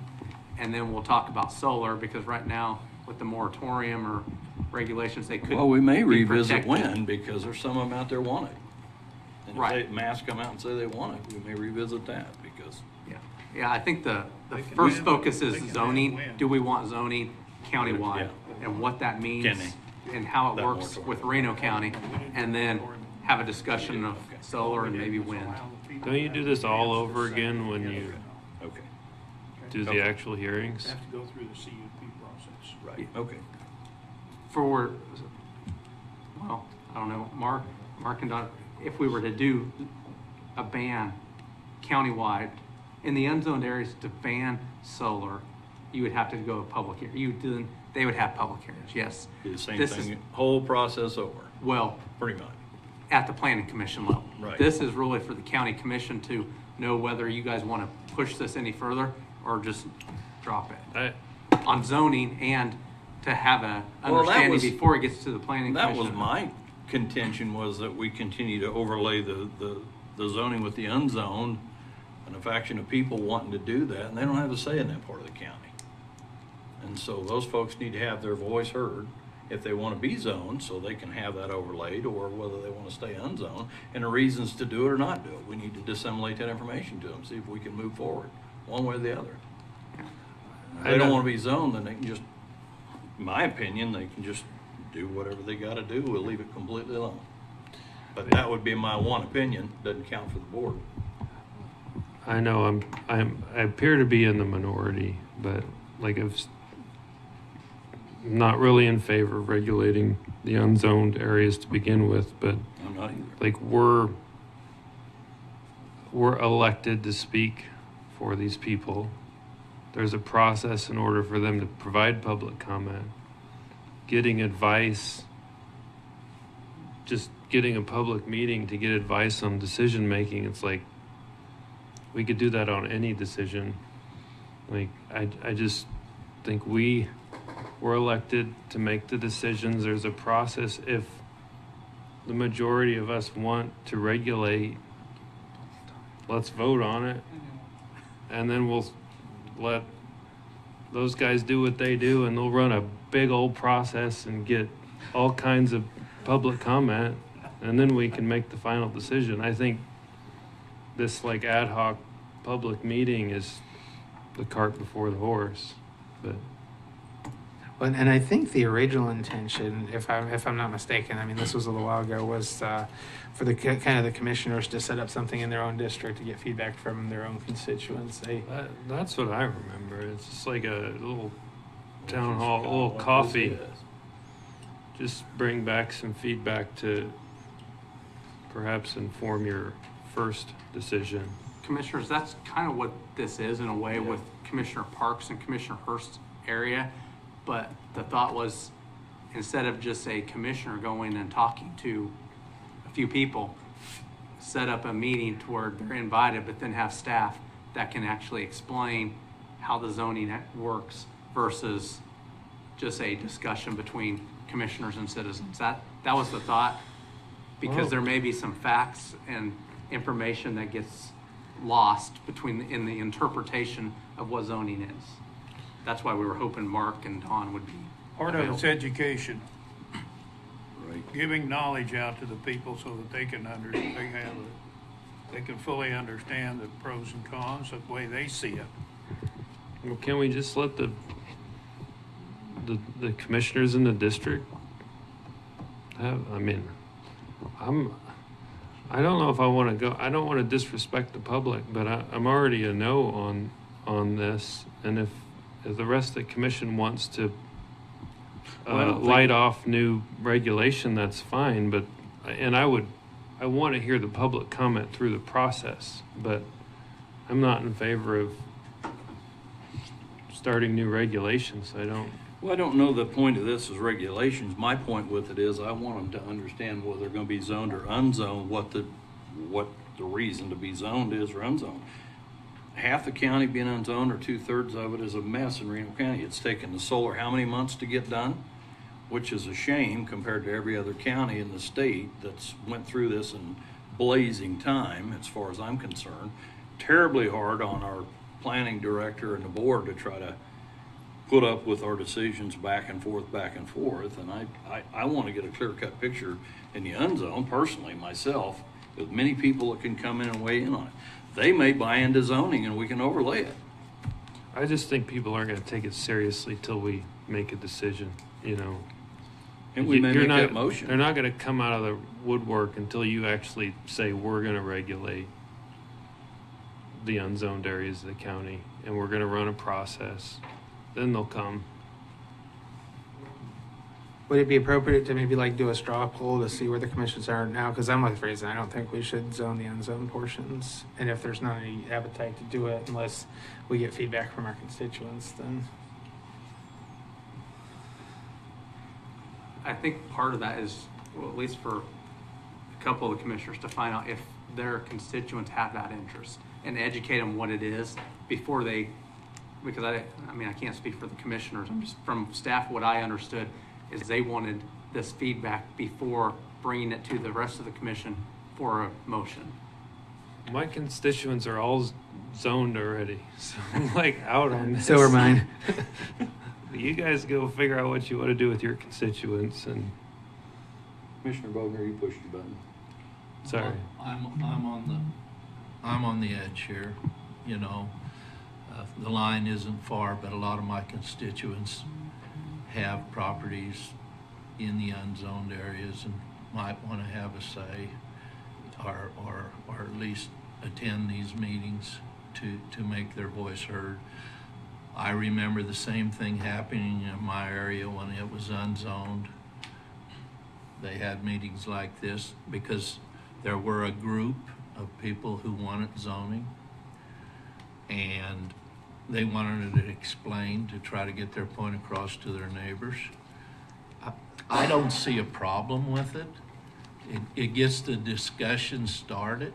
And then we'll talk about solar, because right now with the moratorium or regulations, they could. Well, we may be revisit protected. when, because there's some of them out there want it. And Right. if Mass come out and say they want it, we may revisit that because. Yeah, I think the They can first have- focus is they can have zoning. when. Do we want zoning countywide? Yeah. And what that means Can they? and how it That works moratorium. with Reno County, and then have a discussion of solar and maybe wind. Don't you do this all over again when you Okay. do the actual hearings? Have to go through the CUP process. Right. Okay. For, well, I don't know, Mark and Don, if we were to do a ban countywide, in the unzoned areas to ban solar, you would have to go to public hearing. They would have public hearings, yes. Be the same This thing, is- whole process over, Well, pretty much. at the planning commission level. Right. This is really for the county commission to know whether you guys want to push this any further or just drop it on zoning, and to have a understanding before it gets to the planning That commission. was my contention, was that we continue to overlay the zoning with the unzoned, and a faction of people wanting to do that, and they don't have a say in that part of the county. And so those folks need to have their voice heard if they want to be zoned, so they can have that overlaid, or whether they want to stay unzoned, and the reasons to do it or not do it. We need to disseminate that information to them, see if we can move forward one way or the other. If they don't want to be zoned, then they can just, in my opinion, they can just do whatever they got to do. We'll leave it completely alone. But that would be my one opinion. Doesn't count for the board. I know I appear to be in the minority, but like I'm not really in favor of regulating the unzoned areas to begin with. But I'm not either. Like we're elected to speak for these people. There's a process in order for them to provide public comment. Getting advice, just getting a public meeting to get advice on decision making, it's like we could do that on any decision. Like I just think we're elected to make the decisions. There's a process. If the majority of us want to regulate, let's vote on it, and then we'll let those guys do what they do, and they'll run a big old process and get all kinds of public comment, and then we can make the final decision. I think this like ad hoc public meeting is the cart before the horse. But Well, and I think the original intention, if I'm not mistaken, I mean, this was a little while ago, was for the kind of the commissioners to set up something in their own district to get feedback from their own constituents. that's what I remember. It's just like a little town hall, a little coffee. Just bring back some feedback to perhaps inform your first decision. Commissioners, that's kind of what this is in a way with Commissioner Parks and Commissioner Hurst's area. But the thought was, instead of just a commissioner going and talking to a few people, set up a meeting to where they're invited, but then have staff that can actually explain how the zoning works versus just a discussion between commissioners and citizens. That was the thought, because there may be some facts and information that gets lost in the interpretation of what zoning is. That's why we were hoping Mark and Don would be Part of it's education. Right. Giving knowledge out to the people so that they can they can fully understand the pros and cons of the way they see it. Well, can we just let the commissioners in the district have? I mean, I don't know if I want to go. I don't want to disrespect the public, but I'm already a no on this. And if the rest of the commission wants to light off new regulation, that's fine. But I want to hear the public comment through the process. But I'm not in favor of starting new regulations. Well, I don't know the point of this is regulations. My point with it is I want them to understand whether they're going to be zoned or unzoned, what the reason to be zoned is or unzoned. Half the county being unzoned, or 2/3 of it, is a mess in Reno County. It's taken the solar how many months to get done, which is a shame compared to every other county in the state that's went through this in blazing time, as far as I'm concerned. Terribly hard on our planning director and the board to try to put up with our decisions back and forth. And I want to get a clear-cut picture in the unzone, personally, myself, with many people that can come in and weigh in on it. They may buy into zoning and we can overlay it. I just think people aren't going to take it seriously till we make a decision, And we may make that motion. They're not going to come out of the woodwork until you actually say we're going to regulate the unzoned areas of the county and we're going to run a process. Then they'll come. Would it be appropriate to maybe do a straw poll to see where the commissions are now? Because I'm with Fraser. I don't think we should zone the unzoned portions. And if there's not any appetite to do it unless we get feedback from our constituents, then. I think part of that is, well, at least for a couple of the commissioners to find out if their constituents have that interest and educate them what it is before they, because I mean, I can't speak for the commissioners. I'm just from staff, what I understood is they wanted this feedback before bringing it to the rest of the commission for a motion. My constituents are all zoned already, so I'm like out on this. So are mine. You guys go figure out what you want to do with your constituents, and Commissioner Bogner, you pushed your button. sorry. I'm on the edge here, you know. The line isn't far, but a lot of my constituents have properties in the unzoned areas and might want to have a say, or at least attend these meetings to make their voice heard. I remember the same thing happening in my area when it was unzoned. They had meetings like this because there were a group of people who wanted zoning, and they wanted it explained to try to get their point across to their neighbors. I don't see a problem with it. It gets the discussion started,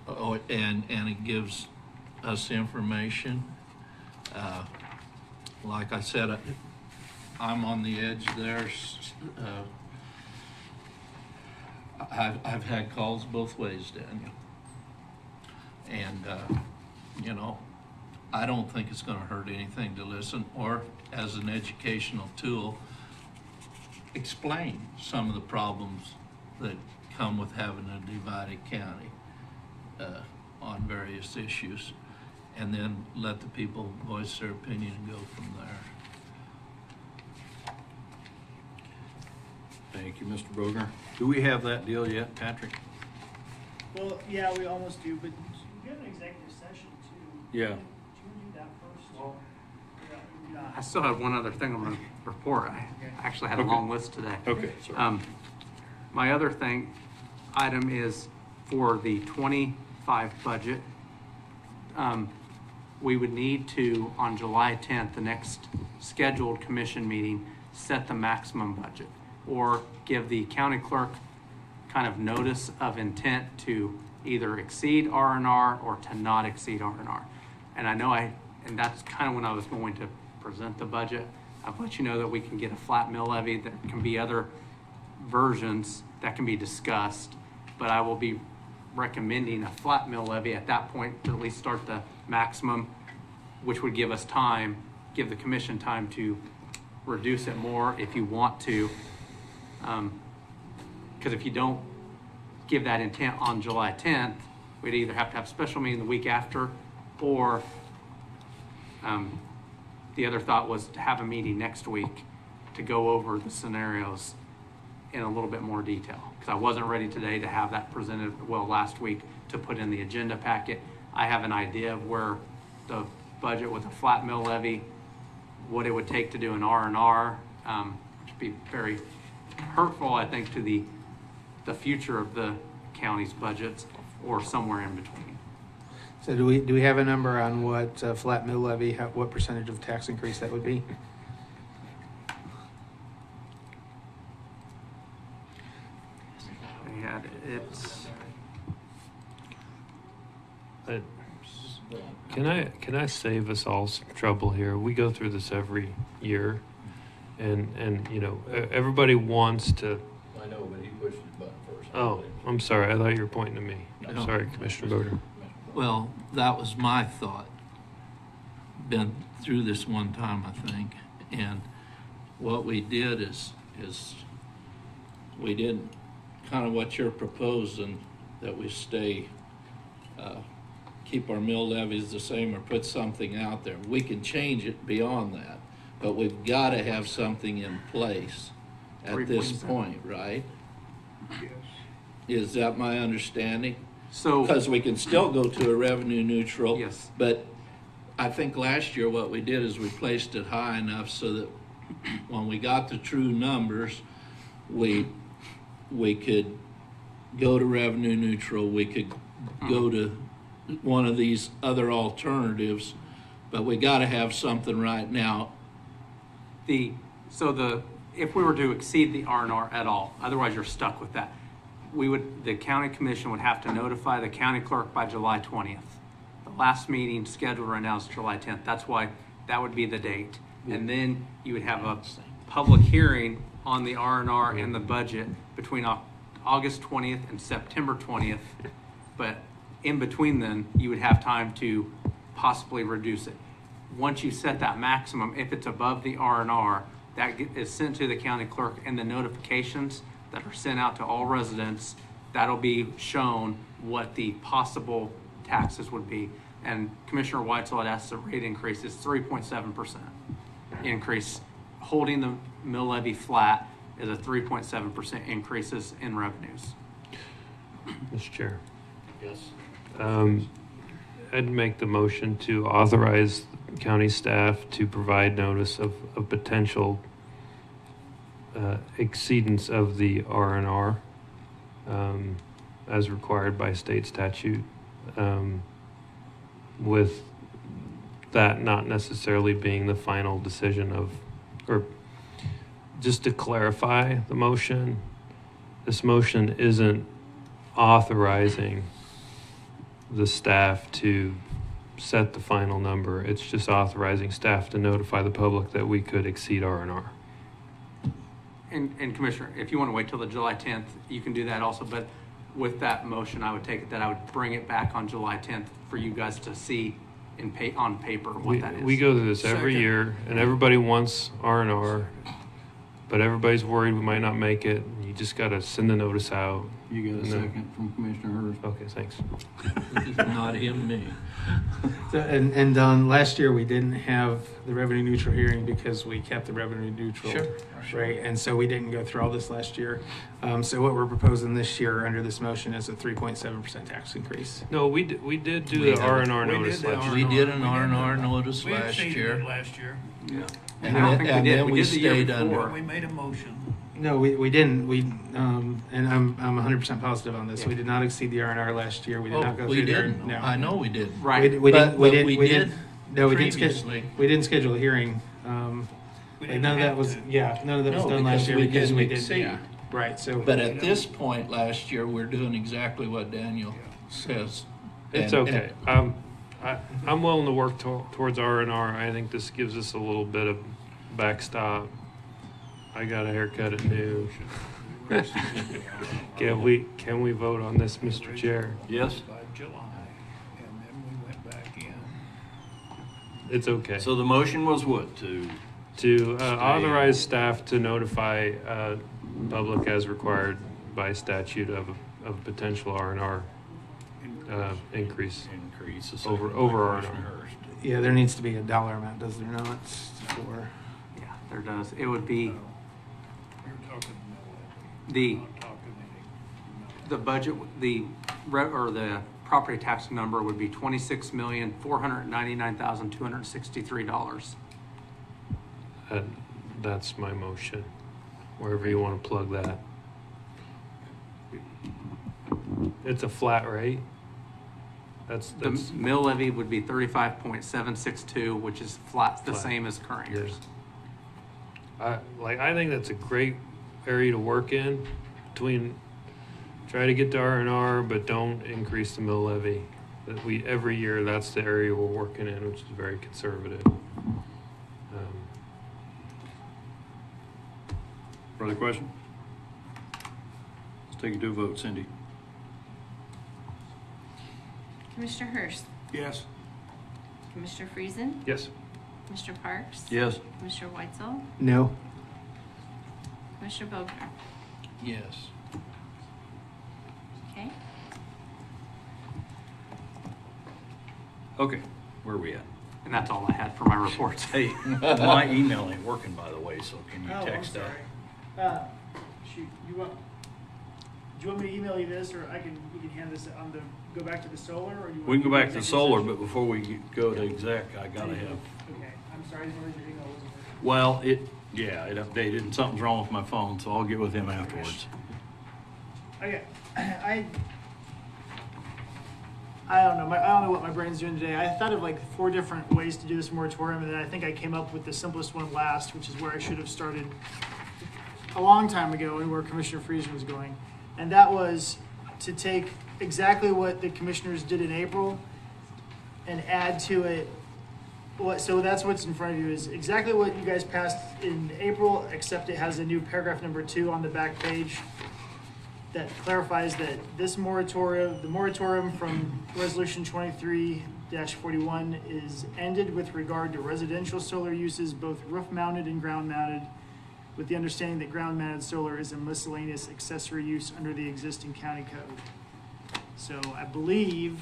and it gives us information. Like I said, I'm on the edge there. I've had calls both ways, Daniel. And, you know, I don't think it's going to hurt anything to listen, or as an educational tool, explain some of the problems that come with having a divided county on various issues, and then let the people voice their opinion and go from there. Thank you, Mr. Bogner. Do we have that deal yet, Patrick? Well, yeah, we almost do, but we have an executive session too. Yeah. Do you want to do that first? Well, I still have one other thing I'm going to report. I actually had a long list today. Okay, sorry. My other item is for the 25 budget. We would need to, on July 10th, the next scheduled commission meeting, set the maximum budget, or give the county clerk kind of notice of intent to either exceed R&R or to not exceed R&R. And I know and that's kind of when I was going to present the budget. I've let you know that we can get a flat mill levy. There can be other versions that can be discussed, but I will be recommending a flat mill levy at that point to at least start the maximum, which would give us time, give the commission time to reduce it more if you want to. Because if you don't give that intent on July 10th, we'd either have to have a special meeting the week after, or the other thought was to have a meeting next week to go over the scenarios in a little bit more detail. Because I wasn't ready today to have that presented, well, last week, to put in the agenda packet. I have an idea of where the budget with a flat mill levy, what it would take to do an R&R, which would be very hurtful, I think, to the future of the county's budgets, or somewhere in between. So do we have a number on what flat mill levy, what percentage of tax increase that would be? Yeah, it's. Can I save us all some trouble here? We go through this every year, and you know, everybody wants to. I know, but he pushed his button first. Oh, I'm sorry. I thought you were pointing to me. I'm No. sorry, Commissioner Bogner. Well, that was my thought. Been through this one time, I think, and what we did is we did kind of what you're proposing, that we stay, keep our mill levies the same or put something out there. We can change it beyond that, but we've got to have something in place at this point, right? Yes. Is that my understanding? So, because we can still go to a revenue neutral. Yes. But I think last year what we did is we placed it high enough so that when we got the true numbers, we could go to revenue neutral. We could go to one of these other alternatives, but we got to have something right now. if we were to exceed the R&R at all, otherwise you're stuck with that. the county commission would have to notify the county clerk by July 20th. The last meeting scheduled right now is July 10th. That's why that would be the date. And then you would have a public hearing on the R&R and the budget between August 20th and September 20th. But in between then, you would have time to possibly reduce it. Once you set that maximum, if it's above the R&R, that is sent to the county clerk, and the notifications that are sent out to all residents, that'll be shown what the possible taxes would be. And Commissioner Whitesell had asked the rate increase is 3.7% increase. Holding the mill levy flat is a 3.7% increases in revenues. Mr. Chair. Yes. I'd make the motion to authorize county staff to provide notice of potential exceedance of the R&R as required by state statute, with that not necessarily being the final decision of, or just to clarify the motion, this motion isn't authorizing the staff to set the final number. It's just authorizing staff to notify the public that we could exceed R&R. And Commissioner, if you want to wait till the July 10th, you can do that also. But with that motion, I would take it that I would bring it back on July 10th for you guys to see on paper what that is. We go through this every year, and everybody wants R&R, but everybody's worried we might not make it. You just got to send the notice out. You got a second from Commissioner Hurst. Okay, thanks. Not him, me. So, and Don, last year we didn't have the revenue neutral hearing because we kept the revenue neutral, right? And so we didn't go through all this last year. So what we're proposing this year under this motion is a 3.7% tax increase. No, we did do the R&R notice last year. We did an R&R notice We last exceeded year. it last year. Yeah. And I don't think we did. We did the year stayed before. under. We made a motion. No, we didn't. And I'm 100% positive on this. We did not exceed the R&R last year. We did not go we through didn't. there. No, I know we did. Right. We But didn't. No, we didn't previously. we didn't schedule a hearing. didn't None of that have was. to. Yeah, none of that was No, done last because year we because didn't we didn't. exceed. Yeah, right. So, But at this point last year, we're doing exactly what Daniel says. It's And- okay. I'm willing to work towards R&R. I think this gives us a little bit of backstop. I got a haircut at noon. Can we vote on this, Mr. Chair? Yes. By July, and then we went back in. It's okay. So the motion was what, To authorize staff to notify public as required by statute of potential R&R increase over R&R. yeah, there needs to be a dollar amount, does there not? For Yeah, there does. It would be You're talking mill levy. the budget, the property tax number would be $26,499,263. That's my motion, wherever you want to plug that. It's a flat rate. That's The mill levy would be 35.762, which is the Flat. same as current years. I think that's a great area to work in between try to get to R&R, but don't increase the mill levy. That every year that's the area we're working in, which is very conservative. Further question? Let's take it to a vote. Cindy? Commissioner Hurst, Yes. Commissioner Friesen, Yes. Mr. Parks, Yes. Commissioner Whitesell, no, Commissioner Bogner. Yes. Okay. Okay, where are we at? And that's all I had for my reports. Hey, my email ain't working, by the way, so can you text that? Shoot, do you want me to email you this, or we can hand this on go back to the solar, or you want? We can go back to the executive solar, session? but before we go to exec, I gotta have, Okay, I'm sorry, I didn't realize your email wasn't working. well, it updated and something's wrong with my phone, so I'll get with him afterwards. Okay, I don't know. I don't know what my brain's doing today. I thought of like 4 different ways to do this moratorium, and then I think I came up with the simplest one last, which is where I should have started a long time ago, and where Commissioner Friesen was going. And that was to take exactly what the commissioners did in April and add to it so that's what's in front of you is exactly what you guys passed in April, except it has a new paragraph number 2 on the back page that clarifies that this moratorium, the moratorium from Resolution 23-41 is ended with regard to residential solar uses, both roof-mounted and ground-mounted, with the understanding that ground-mounted solar is a miscellaneous accessory use under the existing county code. So I believe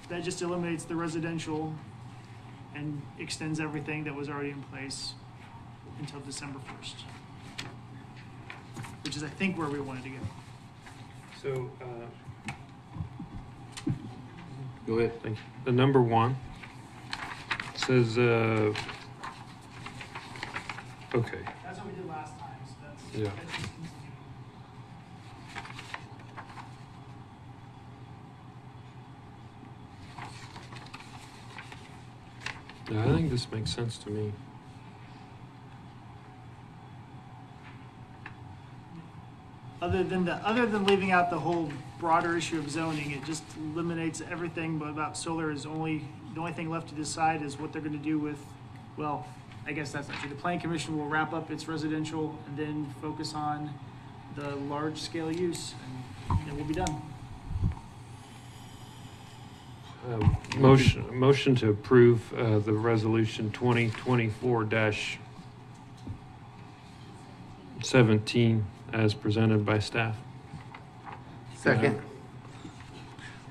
that just eliminates the residential and extends everything that was already in place until December 1st, which is, I think, where we wanted to go. So, Go ahead. thank you. The number 1 says, okay. That's what we did last time, so that's Yeah. just continuing. Yeah, I think this makes sense to me. Other than leaving out the whole broader issue of zoning, it just eliminates everything but about solar. Is the only thing left to decide is what they're going to do with, well, I guess that's not true. The Planning Commission will wrap up its residential and then focus on the large scale use, and it will be done. Motion to approve the resolution 2024-17 as presented by staff. Second.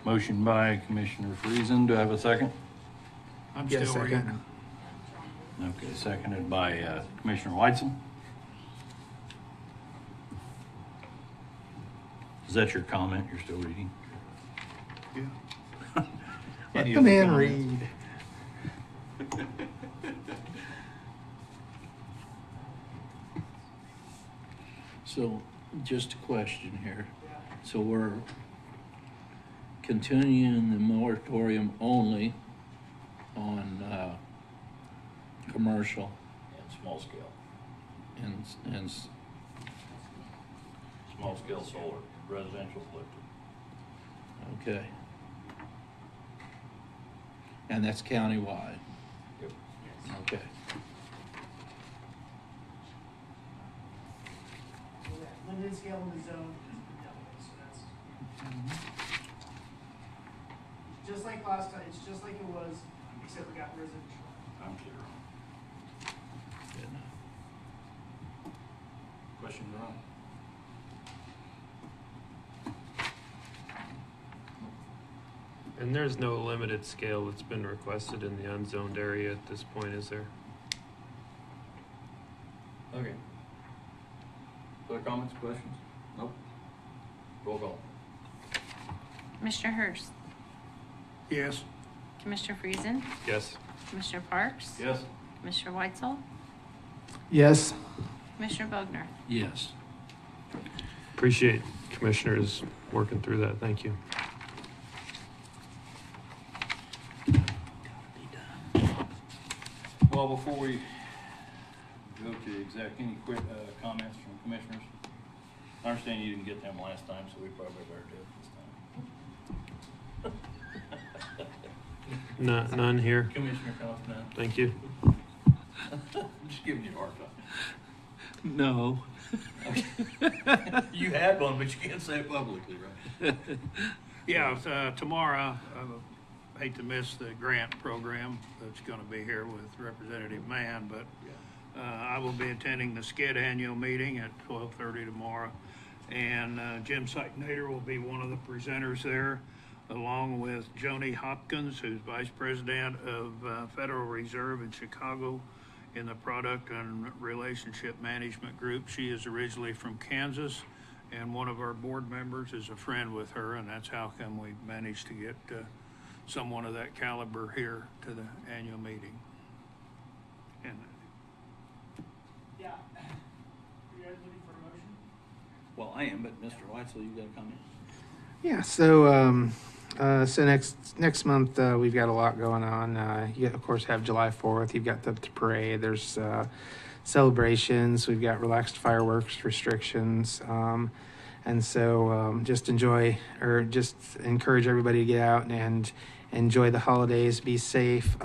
Motion by Commissioner Friesen. Do I have a second? I'm Yes, still second. reading. Okay, seconded by Commissioner Weitzel. Is that your comment? You're still reading? Yeah. Let Any the other man comments? read. So, just a question here. So we're continuing the moratorium only on commercial And small scale. and Small scale solar, residential electric. okay. And that's countywide. Yep. Okay. Limited scale in the zone, so that's just like last time. It's just like it was, except we got residential. I'm clear. Questions are on? And there's no limited scale that's been requested in the unzoned area at this point, is there? Okay. Other comments, questions? Nope. Roll call. Commissioner Hurst, Yes. Commissioner Friesen, Yes. Commissioner Parks, Yes. Commissioner Weitzel, Yes. Commissioner Bogner. Yes. Appreciate commissioners working through that. Thank you. Well, before we go to any quick comments from commissioners? I understand you didn't get them last time, so we probably better do it this time. None here. Commissioner Kaufman. Thank you. Just giving you a hard time. No. You had one, but you can't say it publicly, right? Yeah, tomorrow, I hate to miss the grant program that's going to be here with Representative Mann, but I will be attending the SCED annual meeting at 12:30 tomorrow. And Jim Sightnader will be one of the presenters there, along with Joni Hopkins, who's Vice President of Federal Reserve in Chicago in the Product and Relationship Management Group. She is originally from Kansas, and one of our board members is a friend with her, and that's how come we managed to get someone of that caliber here to the annual meeting. And Yeah. Are you guys looking for a motion? Well, I am, but Mr. Weitzel, you got a comment? Yeah. So next month we've got a lot going on. You of course have July 4th. You've got the parade. There's celebrations. We've got relaxed fireworks restrictions. And so just encourage everybody to get out and enjoy the holidays, be safe.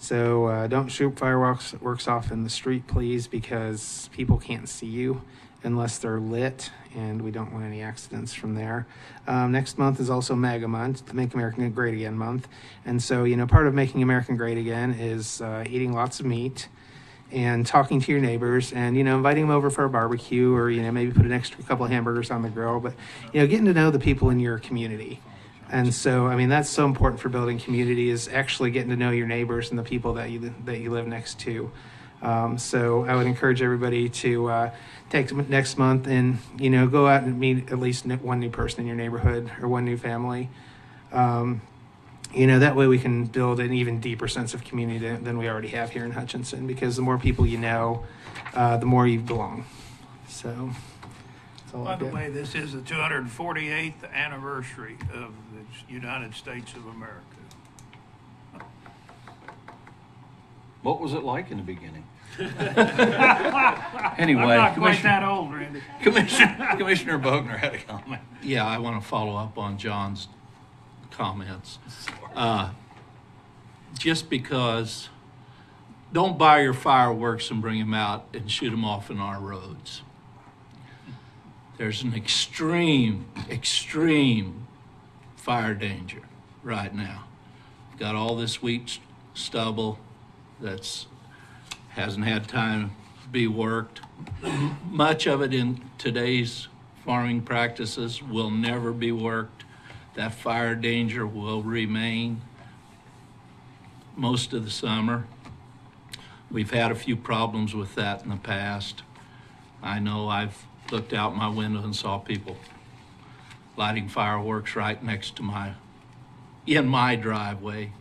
So don't shoot fireworks off in the street, please, because people can't see you unless they're lit, and we don't want any accidents from there. Next month is also MAGA month, the Make America Great Again month. And so, part of making America great again is eating lots of meat and talking to your neighbors and, inviting them over for a barbecue or, maybe put an extra couple of hamburgers on the grill. But, getting to know the people in your community. And so, that's so important for building community, is actually getting to know your neighbors and the people that you live next to. So I would encourage everybody to take next month and, go out and meet at least one new person in your neighborhood or one new family. That way we can build an even deeper sense of community than we already have here in Hutchinson, because the more people you know, the more you belong. So that's all By I've the got. way, this is the 248th anniversary of the United States of America. What was it like in the beginning? I'm Anyway, not quite that old, Randy. Commissioner Bogner had a comment. Yeah, I want to follow up on John's comments. Just because, don't buy your fireworks and bring them out and shoot them off in our roads. There's an extreme fire danger right now. We've got all this wheat stubble that's hasn't had time to be worked. Much of it in today's farming practices will never be worked. That fire danger will remain most of the summer. We've had a few problems with that in the past. I know I've looked out my window and saw people lighting fireworks right next to in my driveway,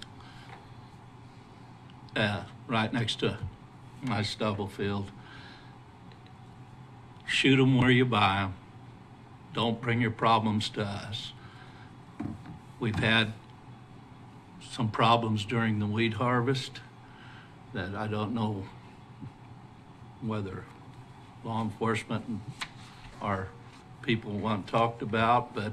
right next to my stubble field. Shoot them where you buy them. Don't bring your problems to us. We've had some problems during the wheat harvest that I don't know whether law enforcement and our people want talked about, but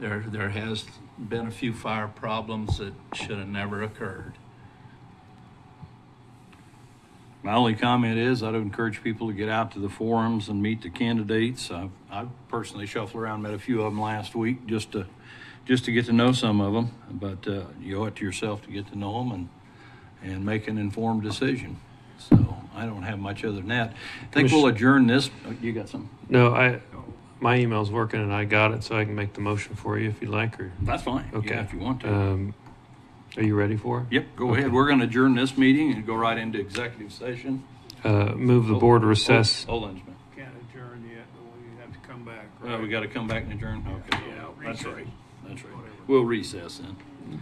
there has been a few fire problems that should have never occurred. My only comment is I'd encourage people to get out to the forums and meet the candidates. I personally shuffled around, met a few of them last week just to get to know some of them. But you owe it to yourself to get to know them and make an informed decision. So I don't have much other than that. I think we'll adjourn this. Oh, you got something? No, my email's working and I got it, so I can make the motion for you if you'd like. Or That's fine. Okay. Yeah, if you want to. Are you ready for it? Yep, go ahead. We're going to adjourn this meeting and go right into executive session. Move the board recess. Hold on just a minute. Can't adjourn yet, but we have to come back. Well, we got to come back and adjourn? Okay. Yeah, That's recess. right. That's right. We'll recess then.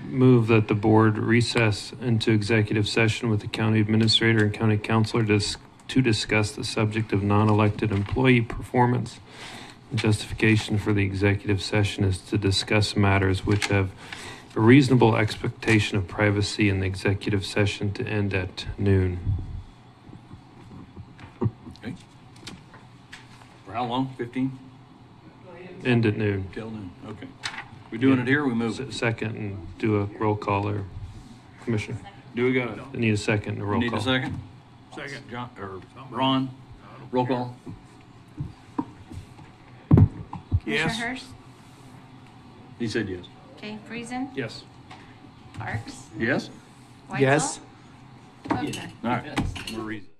Move that the board recess into executive session with the county administrator and county councilor to discuss the subject of non-elected employee performance. The justification for the executive session is to discuss matters which have a reasonable expectation of privacy in the executive session to end at noon. Okay. For how long? 15? End at noon. Till noon. Okay. We doing it here or we move it? Second and do a roll call there, Commissioner. Do we got I need a second and a roll need call. a second? Second. John, or Ron? Roll call. Yes. Commissioner Hurst? He said yes. Okay, Friesen? Yes. Parks? Yes? Weitzel? Yes. Bogner? All right. We're recessed.